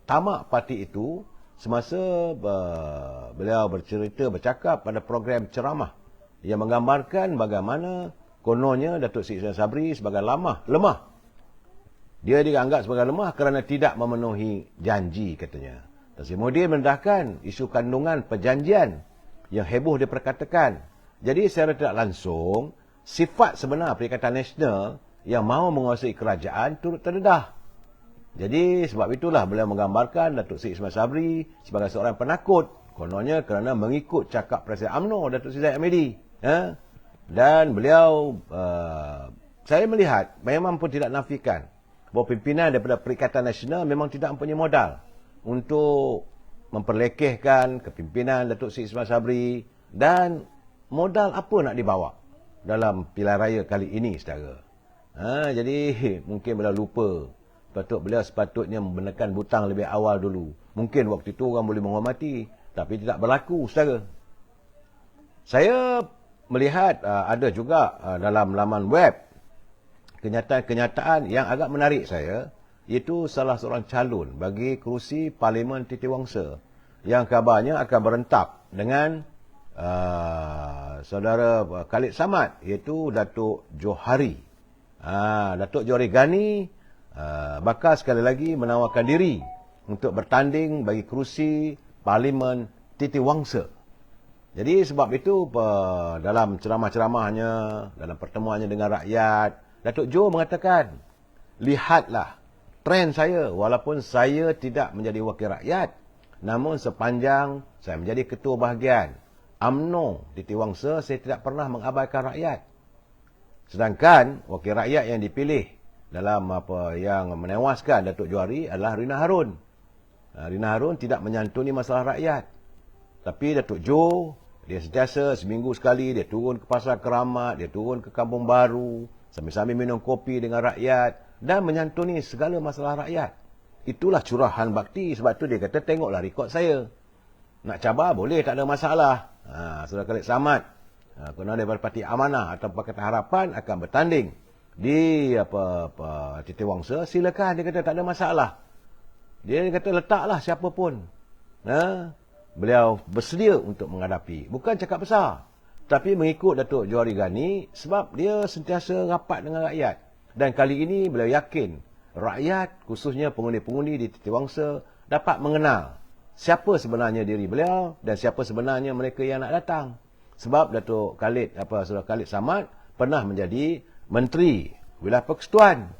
tamak parti itu semasa beliau bercakap pada program ceramah yang menggambarkan bagaimana kononnya Datuk Seri Ismail Sabri sebagai lemah. Dia dianggap sebagai lemah kerana tidak memenuhi janji katanya. Tan Sri Muhyiddin mendedahkan isu kandungan perjanjian yang heboh diperkatakan. Jadi secara tidak langsung, sifat sebenar Perikatan Nasional yang mahu menguasai kerajaan turut terdedah. Jadi sebab itulah beliau menggambarkan Datuk Seri Ismail Sabri sebagai seorang penakut. Kononnya kerana mengikut cakap Presiden UMNO Datuk Seri Zahid Hamidi. Dan beliau, saya melihat memang pun tidak nafikan bahawa pimpinan daripada Perikatan Nasional memang tidak mempunyai modal untuk memperlekehkan kepimpinan Datuk Seri Ismail Sabri, dan modal apa nak dibawa dalam pilihan raya kali ini saudara. Jadi mungkin beliau lupa, beliau sepatutnya membenarkan butang lebih awal dulu. Mungkin waktu itu orang boleh menghormati, tapi tidak berlaku saudara. Saya melihat ada juga dalam laman web kenyataan-kenyataan yang agak menarik saya, iaitu salah seorang calon bagi kerusi Parlimen Titiwangsa yang kabarnya akan berentap dengan saudara Khalid Samad, iaitu Datuk Johari. Datuk Johari Ghani bakal sekali lagi menawarkan diri untuk bertanding bagi kerusi Parlimen Titiwangsa. Jadi sebab itu dalam ceramah-ceramahnya, dalam pertemuannya dengan rakyat, Datuk Joh mengatakan, lihatlah trend saya, walaupun saya tidak menjadi wakil rakyat, namun sepanjang saya menjadi ketua bahagian UMNO Titiwangsa, saya tidak pernah mengabaikan rakyat. Sedangkan wakil rakyat yang dipilih dalam yang menewaskan Datuk Johari adalah Rina Harun. Rina Harun tidak menyantuni masalah rakyat. Tapi Datuk Joh, dia sentiasa seminggu sekali dia turun ke Pasar Keramat, dia turun ke Kampung Baru, sambil-sambil minum kopi dengan rakyat dan menyantuni segala masalah rakyat. Itulah curahan bakti. Sebab tu dia kata, tengoklah rekod saya. Nak cabar boleh, tak ada masalah. Saudara Khalid Samad, kerana daripada Parti Amanah atau Pakatan Harapan akan bertanding di Titiwangsa, silakan. Dia kata tak ada masalah. Dia kata letaklah siapa pun. Beliau bersedia untuk menghadapi. Bukan cakap besar, tapi mengikut Datuk Johari Ghani sebab dia sentiasa rapat dengan rakyat. Dan kali ini beliau yakin rakyat, khususnya pengundi-pengundi di Titiwangsa, dapat mengenal siapa sebenarnya diri beliau dan siapa sebenarnya mereka yang nak datang. Sebab Datuk Khalid, Saudara Khalid Samad pernah menjadi Menteri Wilayah Persekutuan.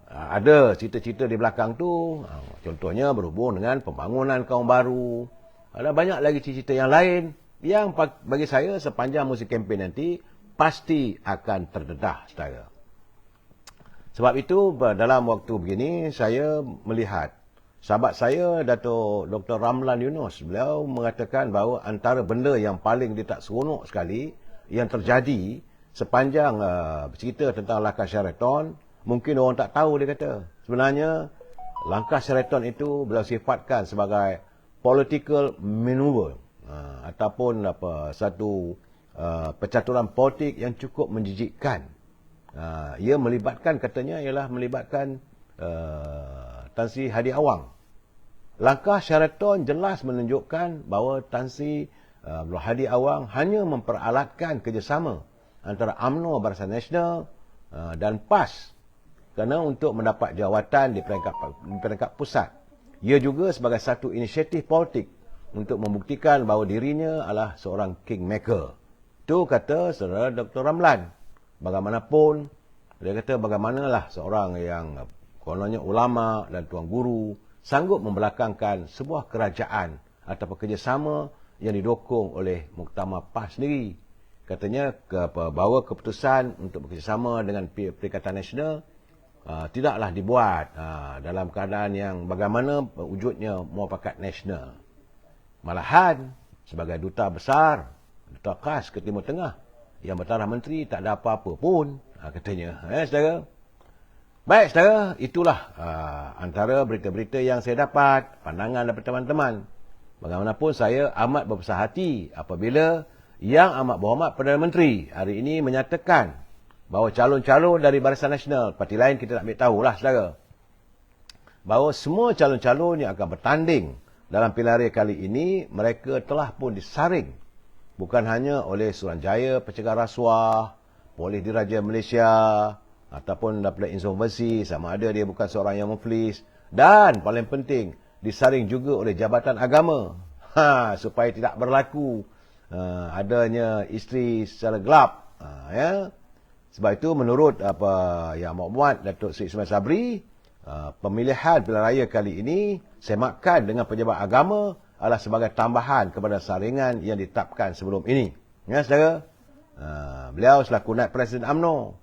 Ada cerita-cerita di belakang tu, contohnya berhubung dengan pembangunan kaum baru. Ada banyak lagi cerita yang lain yang bagi saya sepanjang musim kempen nanti pasti akan terdedah saudara. Sebab itu dalam waktu begini saya melihat sahabat saya Datuk Dr. Ramlan Yunus, beliau mengatakan bahawa antara benda yang paling dia tak seronok sekali yang terjadi sepanjang cerita tentang langkah Sheraton, mungkin orang tak tahu, dia kata sebenarnya langkah Sheraton itu beliau sifatkan sebagai political maneuver, ataupun satu percaturan politik yang cukup menjijikkan. Ia melibatkan, katanya ialah melibatkan Tan Sri Hadi Awang. Langkah Sheraton jelas menunjukkan bahawa Tan Sri Hadi Awang hanya memperalatkan kerjasama antara UMNO Barisan Nasional dan PAS kerana untuk mendapat jawatan di peringkat pusat. Ia juga sebagai satu inisiatif politik untuk membuktikan bahawa dirinya adalah seorang kingmaker. Itu kata saudara Dr. Ramlan. Bagaimanapun, dia kata bagaimanalah seorang yang kononnya ulama dan tuan guru sanggup membelakangkan sebuah kerajaan atau kerjasama yang didukung oleh Muktamar PAS sendiri. Katanya bahawa keputusan untuk bekerjasama dengan Perikatan Nasional tidaklah dibuat dalam keadaan yang bagaimana wujudnya muafakat nasional. Malahan, sebagai duta besar, duta khas ke Timur Tengah, yang bertaraf menteri tak ada apa-apa pun, katanya. Saudara? Baik, saudara, itulah antara berita-berita yang saya dapat, pandangan daripada teman-teman. Bagaimanapun saya amat berbesar hati apabila Yang Amat Berhormat Perdana Menteri hari ini menyatakan bahawa calon-calon dari Barisan Nasional, parti lain kita tak ambil tahulah, saudara, bahawa semua calon-calon yang akan bertanding dalam pilihan raya kali ini, mereka telah pun disaring bukan hanya oleh Suruhanjaya Pencegah Rasuah, Polis Diraja Malaysia, ataupun daripada insolvensi, sama ada dia bukan seorang yang muflis, dan paling penting disaring juga oleh Jabatan Agama, supaya tidak berlaku adanya isteri secara gelap. Ya. Sebab itu menurut Yang Amat Berhormat Datuk Seri Ismail Sabri, pemilihan pilihan raya kali ini semakan dengan pejabat agama adalah sebagai tambahan kepada saringan yang ditetapkan sebelum ini. Ya, saudara? Beliau selaku naib Presiden UMNO.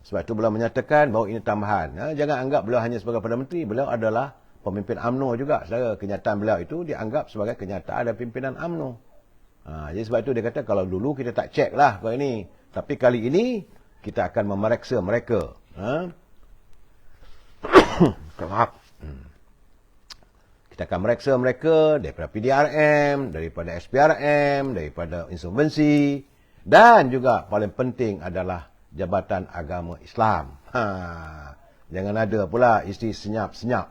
Sebab itu beliau menyatakan bahawa ini tambahan. Jangan anggap beliau hanya sebagai Perdana Menteri. Beliau adalah pemimpin UMNO juga. Saudara, kenyataan beliau itu dianggap sebagai kenyataan dan pimpinan UMNO. Jadi sebab itu dia kata kalau dulu kita tak cek lah kalau ini. Tapi kali ini kita akan memeriksa mereka. Maaf. Kita akan memeriksa mereka daripada PDRM, daripada SPRM, daripada insolvensi, dan juga paling penting adalah Jabatan Agama Islam. Jangan ada pula isteri senyap-senyap.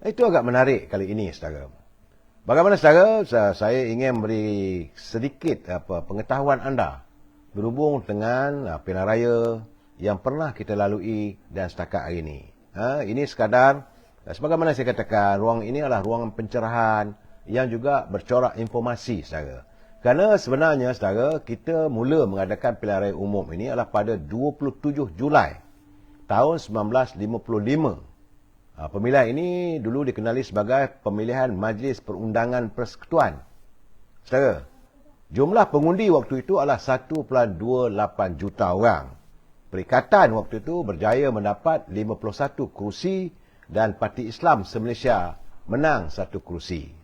Itu agak menarik kali ini, saudara. Bagaimana, saudara? Saya ingin beri sedikit pengetahuan anda berhubung dengan pilihan raya yang pernah kita lalui dan setakat hari ini. Ini sekadar, sebagaimana saya katakan, ruang ini adalah ruangan pencerahan yang juga bercorak informasi, saudara. Kerana sebenarnya, saudara, kita mula mengadakan pilihan raya umum ini adalah pada 27 Julai tahun 1955. Pemilihan ini dulu dikenali sebagai pemilihan Majlis Perundangan Persekutuan. Saudara, jumlah pengundi waktu itu adalah 1.28 juta orang. Perikatan waktu itu berjaya mendapat 51 kerusi dan Parti Islam se-Malaysia menang 1 kerusi.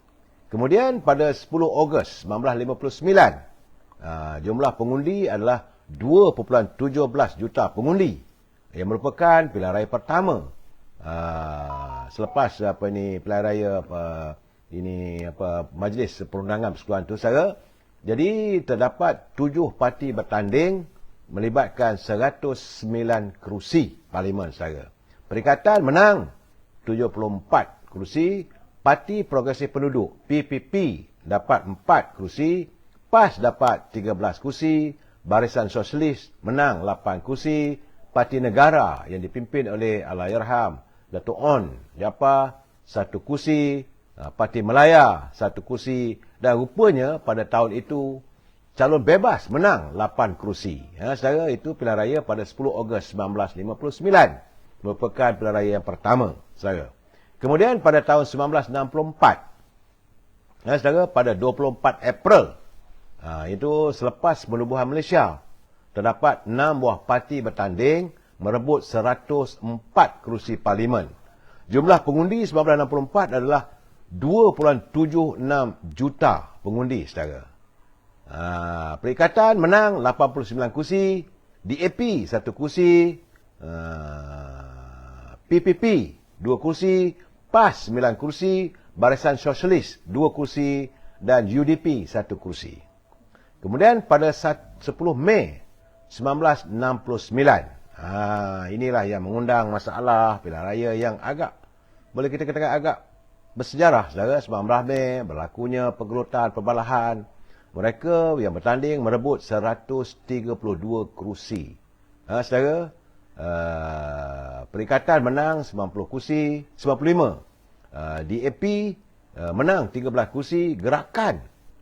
Kemudian pada 10 Ogos 1959, jumlah pengundi adalah 2.17 juta pengundi, yang merupakan pilihan raya pertama selepas pilihan raya Majlis Perundangan Persekutuan itu, saudara. Jadi terdapat 7 parti bertanding melibatkan 109 kerusi parlimen, saudara. Perikatan menang 74 kerusi, Parti Progresif Penduduk PPP dapat 4 kerusi, PAS dapat 13 kerusi, Barisan Sosialis menang 8 kerusi, Parti Negara yang dipimpin oleh Allahyarham Datuk On Jaafar 1 kerusi, Parti Melaya 1 kerusi, dan rupanya pada tahun itu calon bebas menang 8 kerusi. Saudara, itu pilihan raya pada 10 Ogos 1959. Merupakan pilihan raya yang pertama, saudara. Kemudian pada tahun 1964, saudara, pada 24 April, itu selepas penubuhan Malaysia, terdapat 6 buah parti bertanding merebut 104 kerusi parlimen. Jumlah pengundi 1964 adalah 2.76 juta pengundi, saudara. Perikatan menang 89 kerusi, DAP 1 kerusi, PPP 2 kerusi, PAS 9 kerusi, Barisan Sosialis 2 kerusi, dan UDP 1 kerusi. Kemudian pada 10 Mei 1969, inilah yang mengundang masalah pilihan raya yang agak, boleh kita katakan agak bersejarah, saudara. 19 Mei berlakunya pergelutan perbalahan. Mereka yang bertanding merebut 132 kerusi. Saudara, Perikatan menang 90 kerusi, 95. DAP menang 13 kerusi, Gerakan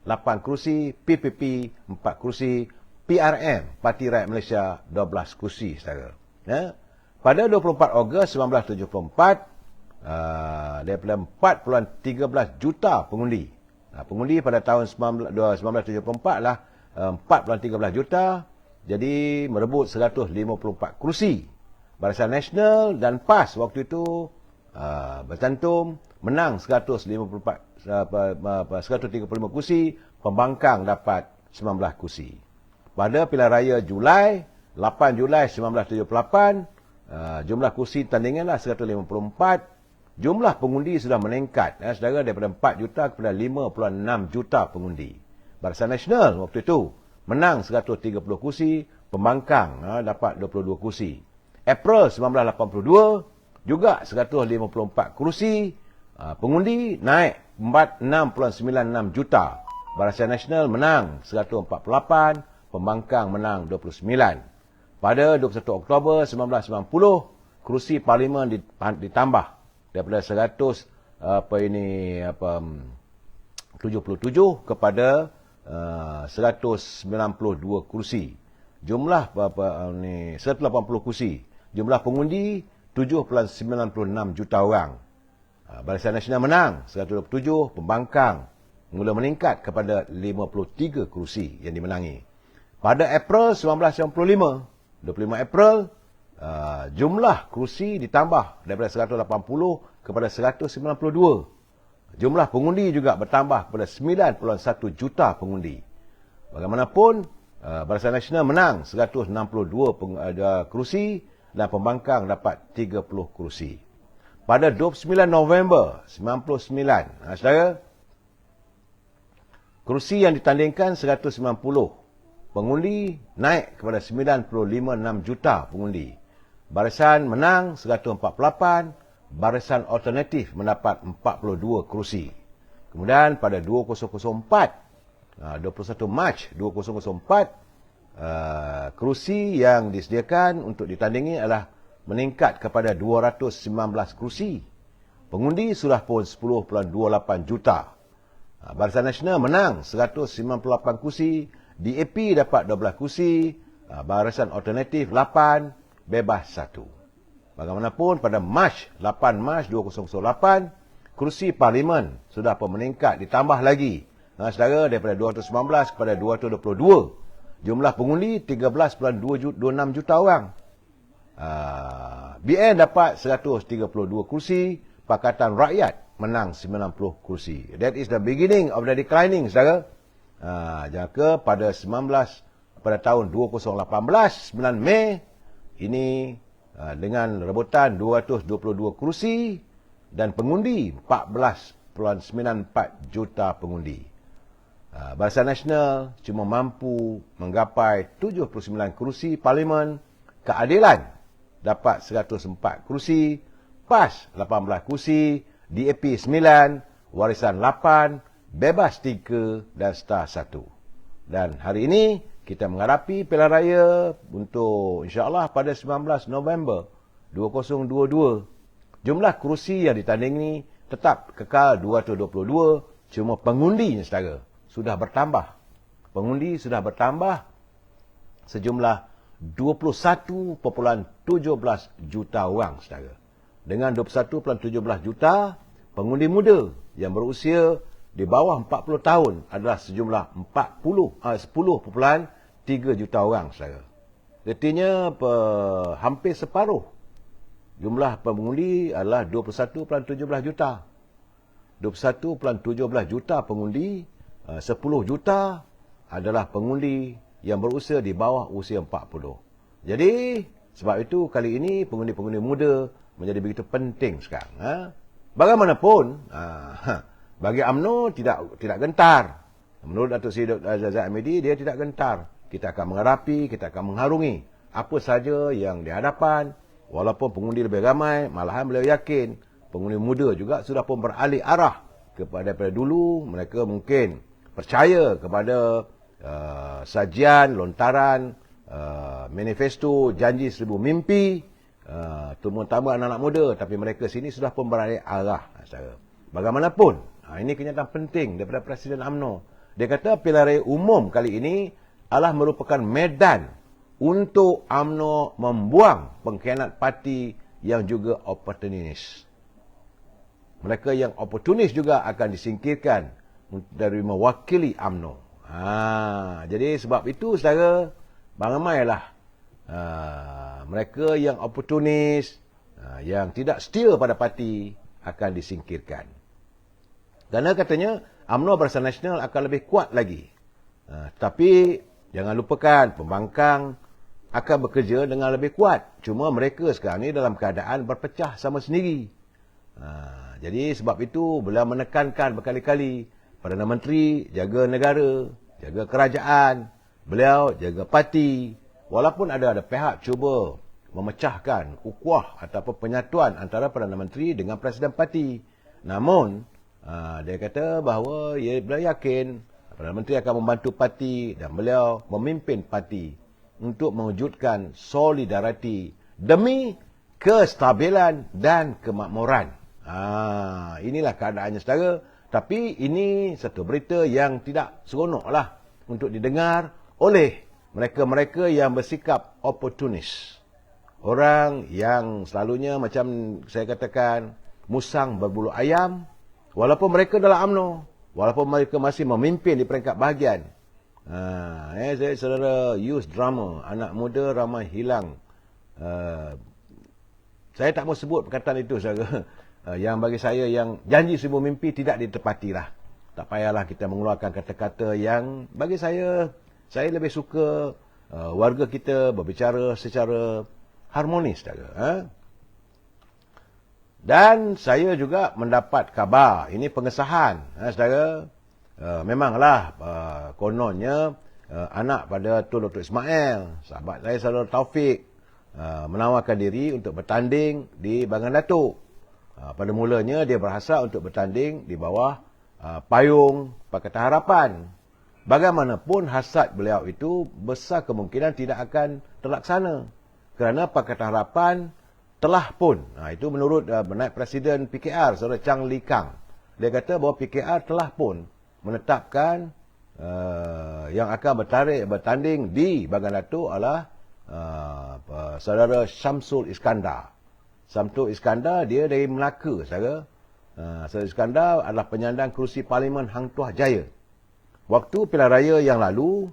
8 kerusi, PPP 4 kerusi, PRM, Parti Rakyat Malaysia 12 kerusi, saudara. Ya. Pada 24 Ogos 1974, daripada 4.13 juta pengundi. Pengundi pada tahun 1974 lah 4.13 juta, jadi merebut 154 kerusi. Barisan Nasional dan PAS waktu itu bercantum menang 135 kerusi, pembangkang dapat 19 kerusi. Pada pilihan raya Julai, 8 Julai 1978, jumlah kerusi tandinganlah 154. Jumlah pengundi sudah meningkat, saudara, daripada 4 juta kepada 5.6 juta pengundi. Barisan Nasional waktu itu menang 130 kerusi, pembangkang dapat 22 kerusi. April 1982 juga 154 kerusi, pengundi naik 6.96 juta. Barisan Nasional menang 148, pembangkang menang 29. Pada 21 Oktober 1990, kerusi parlimen ditambah daripada 177 kepada 192 kerusi. Jumlah 180 kerusi. Jumlah pengundi 7.96 juta orang. Barisan Nasional menang 127, pembangkang mula meningkat kepada 53 kerusi yang dimenangi. Pada April 1995, 25 April, jumlah kerusi ditambah daripada 180 kepada 192. Jumlah pengundi juga bertambah kepada 9.1 juta pengundi. Bagaimanapun, Barisan Nasional menang 162 kerusi dan pembangkang dapat 30 kerusi. Pada 29 November 1999, saudara, kerusi yang ditandingkan 190. Pengundi naik kepada 9.56 juta pengundi. Barisan menang 148, Barisan Alternatif mendapat 42 kerusi. Kemudian pada 2004, 21 Mac 2004, kerusi yang disediakan untuk ditandingi adalah meningkat kepada 219 kerusi. Pengundi sudah pun 10.28 juta. Barisan Nasional menang 198 kerusi, DAP dapat 12 kerusi, Barisan Alternatif 8, bebas 1. Bagaimanapun pada 8 Mac 2008, kerusi parlimen sudah pun meningkat, ditambah lagi, saudara, daripada 219 kepada 222. Jumlah pengundi 13.26 juta orang. BN dapat 132 kerusi, Pakatan Rakyat menang 90 kerusi. That is the beginning of the declining, saudara. Jika pada tahun 2018, 9 Mei, ini dengan rebutan 222 kerusi dan pengundi 14.94 juta pengundi. Barisan Nasional cuma mampu menggapai 79 kerusi parlimen, Keadilan dapat 104 kerusi, PAS 18 kerusi, DAP 9, Warisan 8, Bebas 3 dan Star 1. Dan hari ini kita menghadapi pilihan raya untuk insya-Allah pada 19 November 2022. Jumlah kerusi yang ditandingi tetap kekal 222, cuma pengundinya, saudara, sudah bertambah. Pengundi sudah bertambah sejumlah 21.17 juta orang, saudara. Dengan 21.17 juta, pengundi muda yang berusia di bawah 40 tahun adalah sejumlah 10.3 juta orang, saudara. Artinya hampir separuh jumlah pengundi adalah 21.17 juta. 21.17 juta pengundi, 10 juta adalah pengundi yang berusia di bawah usia 40. Jadi, sebab itu kali ini pengundi-pengundi muda menjadi begitu penting sekarang. Bagaimanapun, bagi UMNO tidak gentar. Menurut Datuk Seri Zahid Hamidi, dia tidak gentar. Kita akan menghadapi, kita akan mengharungi apa saja yang di hadapan. Walaupun pengundi lebih ramai, malahan beliau yakin pengundi muda juga sudah pun beralih arah daripada dulu. Mereka mungkin percaya kepada sajian, lontaran, manifesto, janji seribu mimpi, terutama anak-anak muda. Tapi mereka sini sudah pun beralih arah. Bagaimanapun, ini kenyataan penting daripada Presiden UMNO. Dia kata pilihan raya umum kali ini adalah merupakan medan untuk UMNO membuang pengkhianat parti yang juga oportunis. Mereka yang oportunis juga akan disingkirkan dari mewakili UMNO. Jadi sebab itu saudara, ramailah mereka yang oportunis, yang tidak setia pada parti akan disingkirkan. Kerana katanya UMNO Barisan Nasional akan lebih kuat lagi. Tapi jangan lupakan pembangkang akan bekerja dengan lebih kuat. Cuma mereka sekarang ni dalam keadaan berpecah sama sendiri. Jadi sebab itu beliau menekankan berkali-kali Perdana Menteri jaga negara, jaga kerajaan, beliau jaga parti. Walaupun ada pihak cuba memecahkan ukhuwah ataupun penyatuan antara Perdana Menteri dengan Presiden Parti. Namun dia kata bahawa beliau yakin Perdana Menteri akan membantu parti dan beliau memimpin parti untuk mewujudkan solidariti demi kestabilan dan kemakmuran. Inilah keadaannya saudara. Tapi ini satu berita yang tidak seronoklah untuk didengar oleh mereka-mereka yang bersikap oportunis. Orang yang selalunya macam saya katakan musang berbulu ayam, walaupun mereka dalam UMNO, walaupun mereka masih memimpin di peringkat bahagian. Saya saudara youth drama, anak muda ramai hilang. Saya tak mau sebut perkataan itu saudara. Yang bagi saya yang janji seribu mimpi tidak ditepatilah. Tak payahlah kita mengeluarkan kata-kata yang bagi saya lebih suka warga kita berbicara secara harmonis saudara. Dan saya juga mendapat khabar, ini pengesahan saudara. Memanglah kononnya anak pada Tun Dr. Ismail, sahabat saya saudara Taufik, menawarkan diri untuk bertanding di Bagan Datuk. Pada mulanya dia berhasrat untuk bertanding di bawah payung Pakatan Harapan. Bagaimanapun hasrat beliau itu besar kemungkinan tidak akan terlaksana. Kerana Pakatan Harapan telah pun, itu menurut Naib Presiden PKR, saudara Chang Lee Kang. Dia kata bahawa PKR telah pun menetapkan yang akan bertanding di Bagan Datuk adalah saudara Syamsul Iskandar. Syamsul Iskandar dia dari Melaka saudara. Syamsul Iskandar adalah penyandang kerusi Parlimen Hang Tuah Jaya. Waktu pilihan raya yang lalu,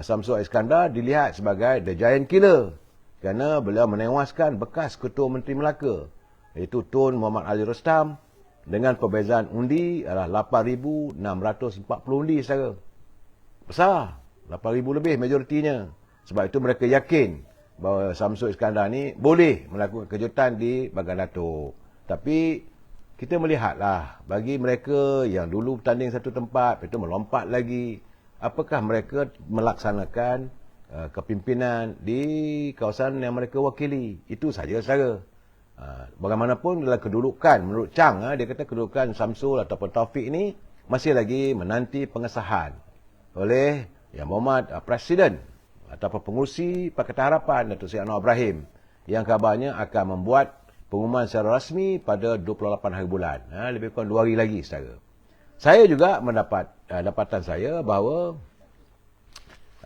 Syamsul Iskandar dilihat sebagai the giant killer kerana beliau menewaskan bekas Ketua Menteri Melaka, iaitu Tun Muhammad Ali Rostam, dengan perbezaan undi adalah 8,640 undi saudara. Besar, 8,000 lebih majoritinya. Sebab itu mereka yakin bahawa Syamsul Iskandar ni boleh melakukan kejutan di Bagan Datuk. Tapi kita melihatlah, bagi mereka yang dulu bertanding satu tempat, itu melompat lagi, apakah mereka melaksanakan kepimpinan di kawasan yang mereka wakili. Itu saja saudara. Bagaimanapun dalam kedudukan, menurut Chang, dia kata kedudukan Syamsul ataupun Taufik ini masih lagi menanti pengesahan oleh Yang Berhormat Presiden ataupun pengurusi Pakatan Harapan Datuk Seri Anwar Ibrahim, yang kabarnya akan membuat pengumuman secara rasmi pada 28 hari bulan. Lebih kurang 2 hari lagi saudara. Saya juga mendapat dapatan saya bahawa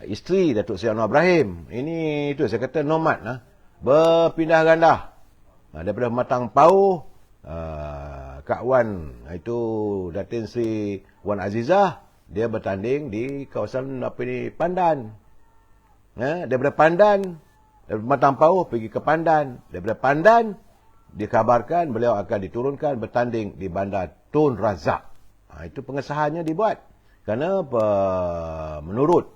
isteri Datuk Seri Anwar Ibrahim, ini itu saya kata nomad, berpindah gandah. Daripada Matang Pauh, Kak Wan, itu Datin Sri Wan Azizah, dia bertanding di kawasan Pandan. Daripada Pandan, daripada Matang Pauh pergi ke Pandan. Daripada Pandan, dikabarkan beliau akan diturunkan bertanding di Bandar Tun Razak. Itu pengesahannya dibuat. Kerana menurut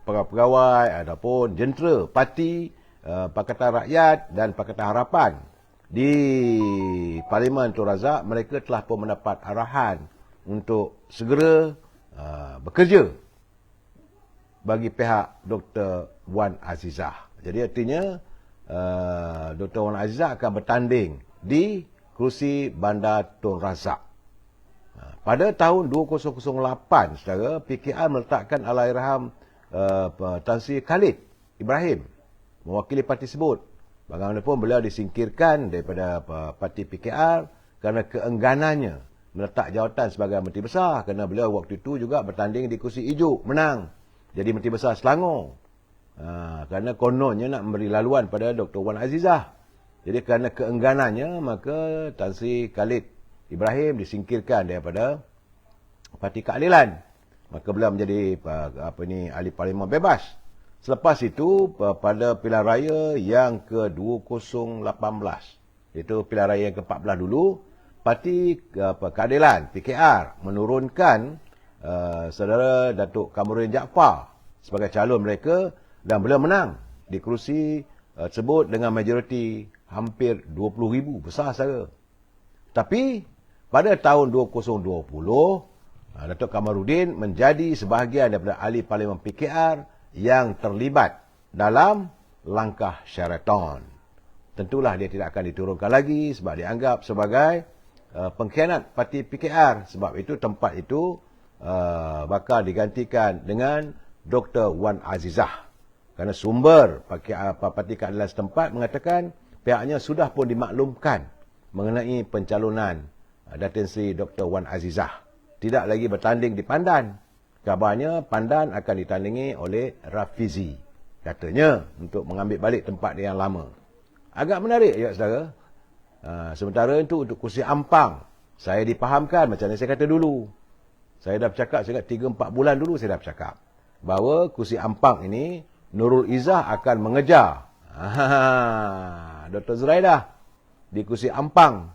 pegawai ataupun jentera parti Pakatan Rakyat dan Pakatan Harapan di Parlimen Tun Razak, mereka telah pun mendapat arahan untuk segera bekerja bagi pihak Dr. Wan Azizah. Jadi artinya Dr. Wan Azizah akan bertanding di kerusi Bandar Tun Razak. Pada tahun 2008, saudara, PKR meletakkan Allahyarham Tan Sri Khalid Ibrahim mewakili parti tersebut. Bagaimanapun beliau disingkirkan daripada parti PKR kerana keengganannya meletak jawatan sebagai Menteri Besar, kerana beliau waktu itu juga bertanding di kursi hijau, menang jadi Menteri Besar Selangor. Kerana kononnya nak memberi laluan pada Dr. Wan Azizah. Jadi kerana keengganannya, maka Tan Sri Khalid Ibrahim disingkirkan daripada Parti Keadilan. Maka beliau menjadi ahli parlimen bebas. Selepas itu, pada pilihan raya yang ke-2018, iaitu pilihan raya yang ke-14 dulu, Parti Keadilan, PKR, menurunkan saudara Datuk Kamarudin Jaafar sebagai calon mereka, dan beliau menang di kerusi tersebut dengan majoriti hampir 20,000, besar saja. Tapi pada tahun 2020, Datuk Kamarudin menjadi sebahagian daripada ahli parlimen PKR yang terlibat dalam langkah Sheraton. Tentulah dia tidak akan diturunkan lagi sebab dianggap sebagai pengkhianat parti PKR. Sebab itu tempat itu bakal digantikan dengan Dr. Wan Azizah. Kerana sumber Parti Keadilan setempat mengatakan pihaknya sudah pun dimaklumkan mengenai pencalonan Datin Seri Dr. Wan Azizah. Tidak lagi bertanding di Pandan. Kabarnya Pandan akan ditandingi oleh Rafizi. Katanya untuk mengambil balik tempat dia yang lama. Agak menarik ya saudara. Sementara itu untuk kursi Ampang, saya dipahamkan macam yang saya kata dulu. Saya dah bercakap, saya ingat 3-4 bulan dulu saya dah bercakap. Bahawa kursi Ampang ini, Nurul Izzah akan mengejar Dr. Zuraidah di kursi Ampang.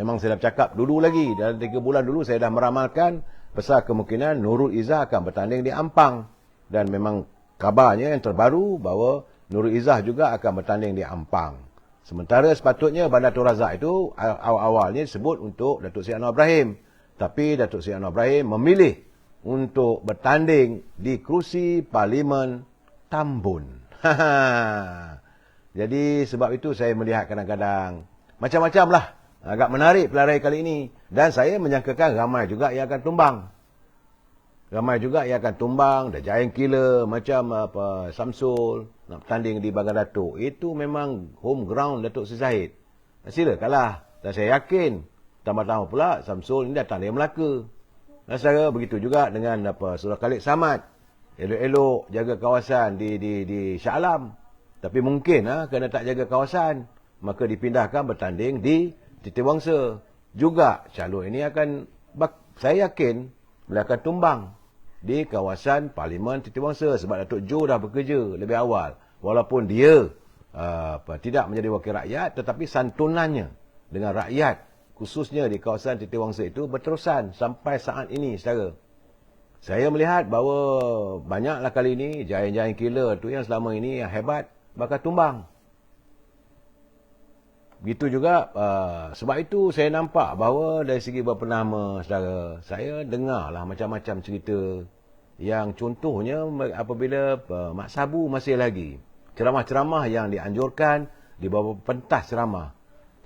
Memang saya dah bercakap dulu lagi. Dalam 3 bulan dulu saya dah meramalkan besar kemungkinan Nurul Izzah akan bertanding di Ampang. Dan memang kabarnya yang terbaru bahawa Nurul Izzah juga akan bertanding di Ampang. Sementara sepatutnya Bandar Tun Razak itu awal-awalnya disebut untuk Datuk Seri Anwar Ibrahim. Tapi Datuk Seri Anwar Ibrahim memilih untuk bertanding di kerusi Parlimen Tambun. Jadi sebab itu saya melihat kadang-kadang macam-macam lah. Agak menarik pilihan raya kali ini. Dan saya menyangkakan ramai juga yang akan tumbang. Ramai juga yang akan tumbang. The Giant Killer macam Samsul nak bertanding di Bagan Datuk. Itu memang home ground Datuk Seri Zahid. Sila kalah. Dan saya yakin tambah-tambah pula Samsul ini datang dari Melaka. Dan secara begitu juga dengan Surah Khalid Samad. Elok-elok jaga kawasan di Shah Alam. Tapi mungkin kerana tak jaga kawasan, maka dipindahkan bertanding di Titiwangsa. Juga calon ini akan, saya yakin, beliau akan tumbang di kawasan Parlimen Titiwangsa. Sebab Datuk Jo dah bekerja lebih awal. Walaupun dia tidak menjadi wakil rakyat, tetapi santunannya dengan rakyat, khususnya di kawasan Titiwangsa itu berterusan sampai saat ini, saudara. Saya melihat bahawa banyaklah kali ini Giant Killer tu yang selama ini yang hebat bakal tumbang. Begitu juga sebab itu saya nampak bahawa dari segi beberapa nama saudara, saya dengarlah macam-macam cerita yang contohnya apabila Mak Sabu masih lagi ceramah-ceramah yang dianjurkan di beberapa pentas ceramah.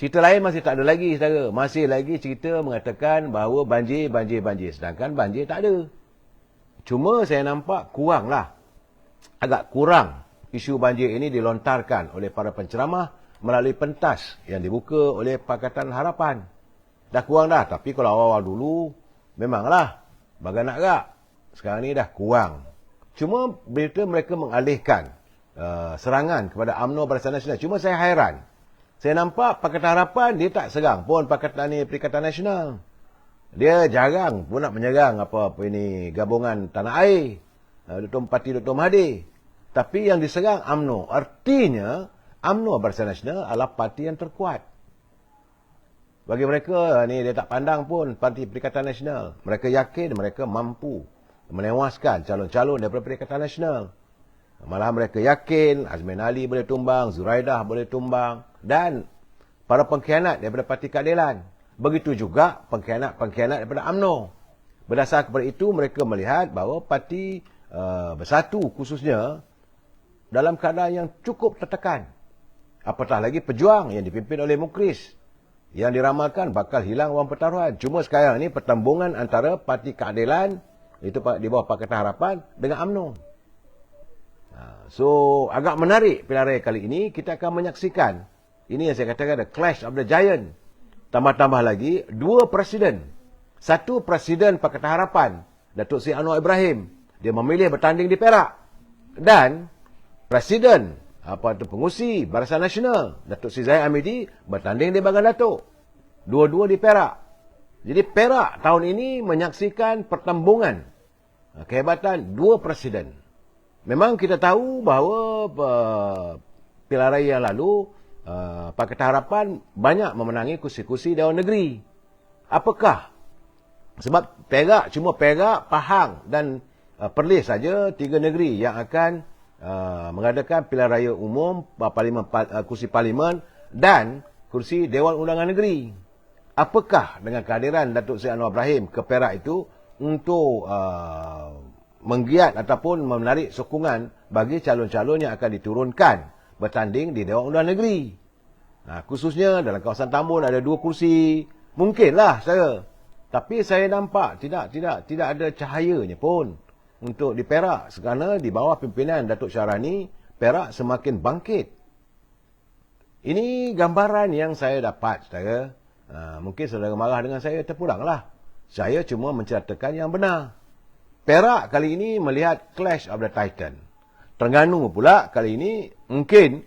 Cerita lain masih tak ada lagi saudara. Masih lagi cerita mengatakan bahawa banjir. Sedangkan banjir tak ada. Cuma saya nampak agak kurang isu banjir ini dilontarkan oleh para penceramah melalui pentas yang dibuka oleh Pakatan Harapan. Dah kurang dah. Tapi kalau awal-awal dulu, memanglah bagai nak rak. Sekarang ni dah kurang. Cuma bila mereka mengalihkan serangan kepada UMNO Barisan Nasional. Cuma saya hairan. Saya nampak Pakatan Harapan dia tak serang pun Perikatan Nasional. Dia jarang pun nak menyerang ini gabungan Tanah Air, Parti Dr. Mahathir. Tapi yang diserang UMNO. Artinya UMNO Barisan Nasional adalah parti yang terkuat. Bagi mereka ni dia tak pandang pun Parti Perikatan Nasional. Mereka yakin mereka mampu menewaskan calon-calon daripada Perikatan Nasional. Malah mereka yakin Azmin Ali boleh tumbang, Zuraidah boleh tumbang, dan para pengkhianat daripada Parti Keadilan. Begitu juga pengkhianat daripada UMNO. Berdasar kepada itu, mereka melihat bahawa parti Bersatu khususnya dalam keadaan yang cukup tertekan. Apatah lagi Pejuang yang dipimpin oleh Mukris, yang diramalkan bakal hilang wang pertaruhan. Cuma sekarang ini pertembungan antara Parti Keadilan, itu di bawah Pakatan Harapan, dengan UMNO. So, agak menarik pilihan raya kali ini. Kita akan menyaksikan, ini yang saya katakan, the clash of the giant. Tambah-tambah lagi, 2 presiden. 1 presiden Pakatan Harapan, Datuk Seri Anwar Ibrahim. Dia memilih bertanding di Perak. Dan presiden pengurusi Barisan Nasional, Datuk Seri Zahid Hamidi, bertanding di Bagan Datuk. Dua-dua di Perak. Jadi Perak tahun ini menyaksikan pertembungan kehebatan 2 presiden. Memang kita tahu bahawa pilihan raya yang lalu Pakatan Harapan banyak memenangi kursi-kursi Dewan Negeri. Apakah? Sebab Perak, cuma Perak, Pahang dan Perlis saja 3 negeri yang akan mengadakan pilihan raya umum kursi parlimen dan kursi Dewan Undangan Negeri. Apakah dengan kehadiran Datuk Seri Anwar Ibrahim ke Perak itu untuk menggiat ataupun menarik sokongan bagi calon-calon yang akan diturunkan bertanding di Dewan Undangan Negeri. Nah, khususnya dalam kawasan Tambun ada 2 kursi. Mungkinlah saya. Tapi saya nampak tidak ada cahayanya pun untuk di Perak. Kerana di bawah pimpinan Datuk Syarani, Perak semakin bangkit. Ini gambaran yang saya dapat, saudara. Mungkin saudara marah dengan saya, terpulanglah. Saya cuma menceritakan yang benar. Perak kali ini melihat Clash of the Titan. Terengganu pula kali ini mungkin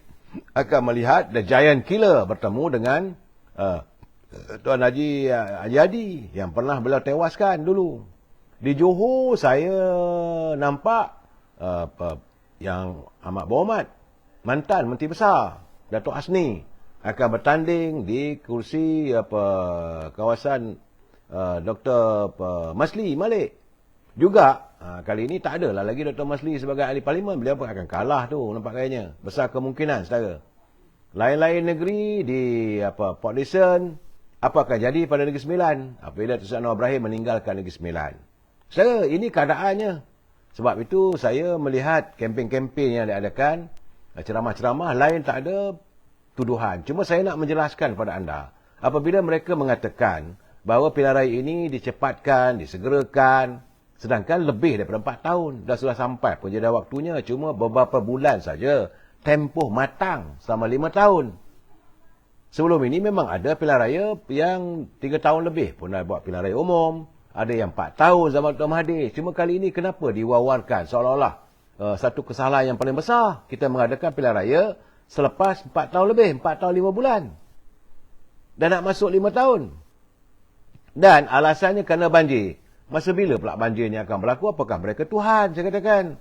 akan melihat The Giant Killer bertemu dengan Tuan Haji Hadi yang pernah beliau tewaskan dulu. Di Johor saya nampak yang amat berhormat, mantan Menteri Besar Datuk Hasni akan bertanding di kursi kawasan Dr. Masli Malik. Juga kali ini tak adalah lagi Dr. Masli sebagai ahli parlimen. Beliau pun akan kalah tu, nampak kayaknya. Besar kemungkinan, saudara. Lain-lain negeri di Port Dickson, apa akan jadi pada Negeri Sembilan apabila Datuk Seri Anwar Ibrahim meninggalkan Negeri Sembilan. Saudara, ini keadaannya. Sebab itu saya melihat kempen-kempen yang diadakan, ceramah-ceramah lain tak ada tuduhan. Cuma saya nak menjelaskan kepada anda, apabila mereka mengatakan bahawa pilihan raya ini dicepatkan, disegerakan, sedangkan lebih daripada 4 tahun dah sudah sampai penjeda waktunya, cuma beberapa bulan saja, tempoh matang selama 5 tahun. Sebelum ini memang ada pilihan raya yang 3 tahun lebih pun dah buat pilihan raya umum, ada yang 4 tahun zaman Dr. Mahathir. Cuma kali ini kenapa diwawarkan seolah-olah satu kesalahan yang paling besar, kita mengadakan pilihan raya selepas 4 tahun lebih, 4 tahun 5 bulan. Dan nak masuk 5 tahun. Dan alasannya kerana banjir. Masa bila pula banjir ni akan berlaku? Apakah mereka Tuhan? Saya katakan.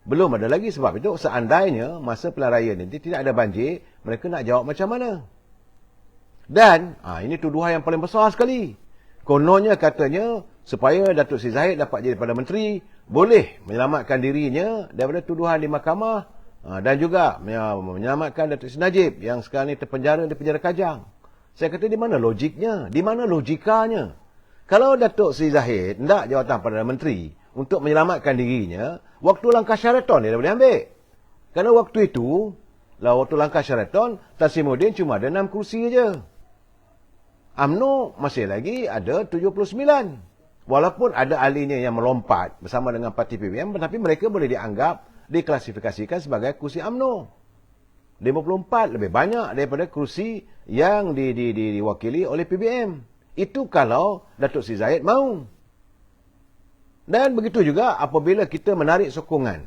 Belum ada lagi. Sebab itu seandainya masa pilihan raya nanti tidak ada banjir, mereka nak jawab macam mana? Dan ini tuduhan yang paling besar sekali. Kononnya katanya supaya Datuk Seri Zahid dapat jadi Perdana Menteri, boleh menyelamatkan dirinya daripada tuduhan di mahkamah dan juga menyelamatkan Datuk Seri Najib yang sekarang ni terpenjara di penjara Kajang. Saya kata di mana logiknya? Di mana logikanya? Kalau Datuk Seri Zahid hendak jawatan Perdana Menteri untuk menyelamatkan dirinya, waktu langkah Sheraton dia dah boleh ambil. Kerana waktu itu, waktu langkah Sheraton, Tan Sri Muhyiddin cuma ada 6 kursi saja. UMNO masih lagi ada 79. Walaupun ada ahlinya yang melompat bersama dengan parti PBM, tetapi mereka boleh dianggap, diklasifikasikan sebagai kursi UMNO. 54 lebih banyak daripada kursi yang diwakili oleh PBM. Itu kalau Datuk Seri Zahid mahu. Dan begitu juga apabila kita menarik sokongan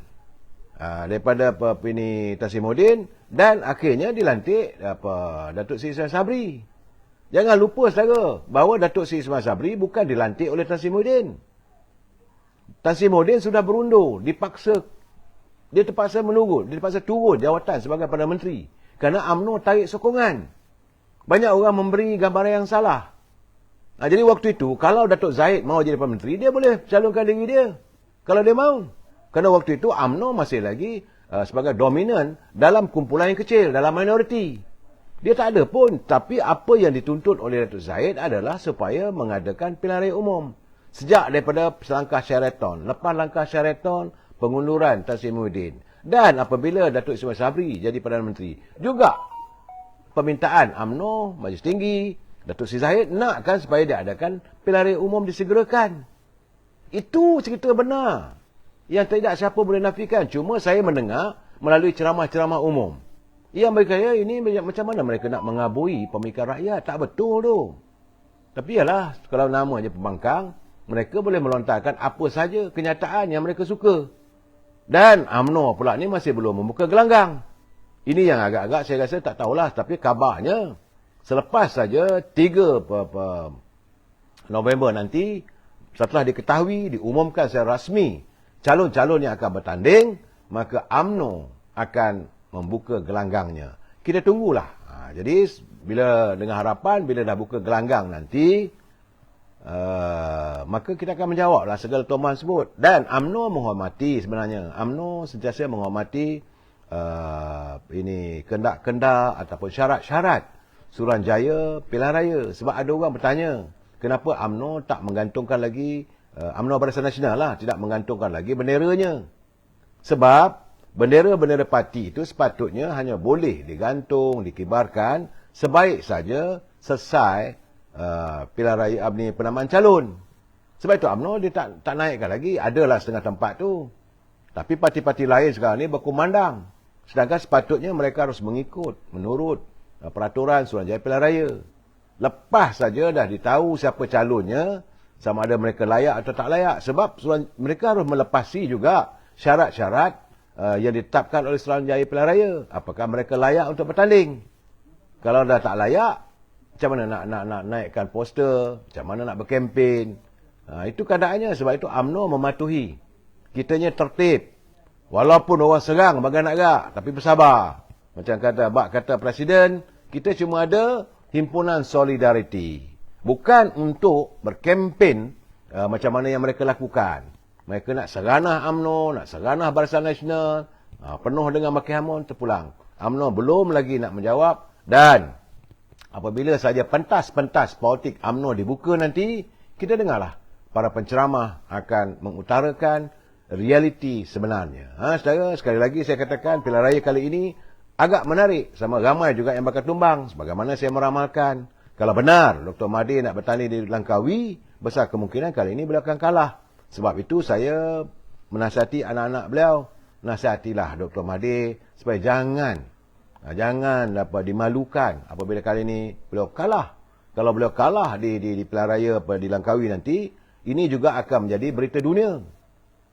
daripada Tan Sri Muhyiddin dan akhirnya dilantik Datuk Seri Ismail Sabri. Jangan lupa saudara bahawa Datuk Seri Ismail Sabri bukan dilantik oleh Tan Sri Muhyiddin. Tan Sri Muhyiddin sudah berundur, dia terpaksa menunggu, dia terpaksa turun jawatan sebagai Perdana Menteri kerana UMNO tarik sokongan. Banyak orang memberi gambaran yang salah. Jadi waktu itu, kalau Datuk Zahid mahu jadi Perdana Menteri, dia boleh calonkan diri dia. Kalau dia mahu. Kerana waktu itu, UMNO masih lagi sebagai dominan dalam kumpulan yang kecil, dalam minoriti. Dia tak ada pun. Tapi apa yang dituntut oleh Datuk Zahid adalah supaya mengadakan pilihan raya umum. Sejak daripada langkah Sheraton. Lepas langkah Sheraton, pengunduran Tan Sri Muhyiddin. Dan apabila Datuk Ismail Sabri jadi Perdana Menteri. Juga permintaan UMNO, Majlis Tinggi, Datuk Seri Zahid nakkan supaya diadakan pilihan raya umum disegerakan. Itu cerita benar. Yang tidak siapa boleh nafikan. Cuma saya mendengar melalui ceramah-ceramah umum. Yang bagi saya ini macam mana mereka nak mengabui pemikiran rakyat. Tak betul tu. Tapi ialah, kalau nama je pembangkang, mereka boleh melontarkan apa saja kenyataan yang mereka suka. Dan UMNO pula ni masih belum membuka gelanggang. Ini yang agak-agak saya rasa tak tahulah. Tapi kabarnya, selepas saja 3 November nanti, setelah diketahui, diumumkan secara rasmi, calon-calon yang akan bertanding, maka UMNO akan membuka gelanggangnya. Kita tunggulah. Jadi, dengan harapan, bila dah buka gelanggang nanti, maka kita akan menjawablah segala tuahan tersebut. Dan UMNO menghormati sebenarnya. UMNO sentiasa menghormati ini kendak-kendak ataupun syarat-syarat Suruhanjaya Pilihan Raya. Sebab ada orang bertanya, kenapa UMNO tak menggantungkan lagi, UMNO Barisan Nasional lah, tidak menggantungkan lagi benderanya. Sebab bendera-bendera parti itu sepatutnya hanya boleh digantung, dikibarkan sebaik saja selesai pilihan raya penamaan calon. Sebab itu UMNO dia tak naikkan lagi. Adalah setengah tempat tu. Tapi parti-parti lain sekarang ni berkumandang. Sedangkan sepatutnya mereka harus mengikut, menurut peraturan Suruhanjaya Pilihan Raya. Lepas saja dah ditahu siapa calonnya, sama ada mereka layak atau tak layak. Sebab mereka harus melepasi juga syarat-syarat yang ditetapkan oleh Suruhanjaya Pilihan Raya. Apakah mereka layak untuk bertanding? Kalau dah tak layak, macam mana nak naikkan poster? Macam mana nak berkempen? Itu keadaannya. Sebab itu UMNO mematuhi. Kitanya tertib. Walaupun orang serang bagai nak gak, tapi bersabar. Macam kata Presiden, kita cuma ada himpunan solidariti. Bukan untuk berkempen macam mana yang mereka lakukan. Mereka nak seranah UMNO, nak seranah Barisan Nasional, penuh dengan maki hamun, terpulang. UMNO belum lagi nak menjawab. Dan apabila saja pentas-pentas politik UMNO dibuka nanti, kita dengarlah para penceramah akan mengutarakan realiti sebenarnya. Saudara, sekali lagi saya katakan pilihan raya kali ini agak menarik. Sama ramai juga yang bakal tumbang. Sebagaimana saya meramalkan, kalau benar Dr. Mahathir nak bertanding di Langkawi, besar kemungkinan kali ini beliau akan kalah. Sebab itu saya menasihati anak-anak beliau, nasihatilah Dr. Mahathir supaya jangan dimalukan apabila kali ini beliau kalah. Kalau beliau kalah di pilihan raya di Langkawi nanti, ini juga akan menjadi berita dunia.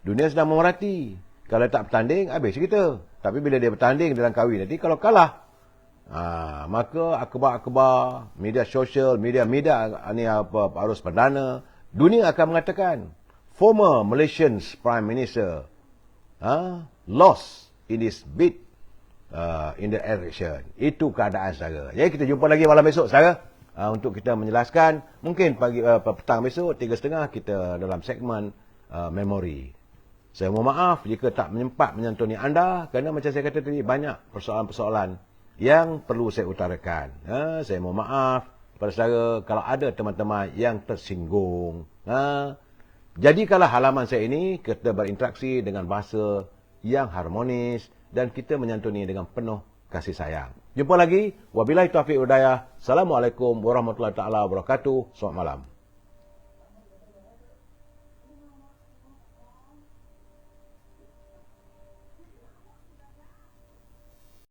Dunia sedang memerhati. Kalau tak bertanding, habis kita. Tapi bila dia bertanding di Langkawi nanti, kalau kalah, maka akhbar-akhbar, media sosial, media ni arus perdana, dunia akan mengatakan, former Malaysian Prime Minister lost in this bid in the election. Itu keadaan saudara. Jadi kita jumpa lagi malam esok saudara, untuk kita menjelaskan. Mungkin petang besok 3.30 kita dalam segmen memori. Saya mohon maaf jika tak menyempat menyantuni anda, kerana macam saya kata tadi, banyak persoalan-persoalan yang perlu saya utarakan. Saya mohon maaf kepada saudara kalau ada teman-teman yang tersinggung. Jadikanlah halaman saya ini kita berinteraksi dengan bahasa yang harmonis dan kita menyantuni dengan penuh kasih sayang. Jumpa lagi. Wabillahi taufiq wal hidayah. Assalamualaikum warahmatullahi taala wabarakatuh. Selamat malam.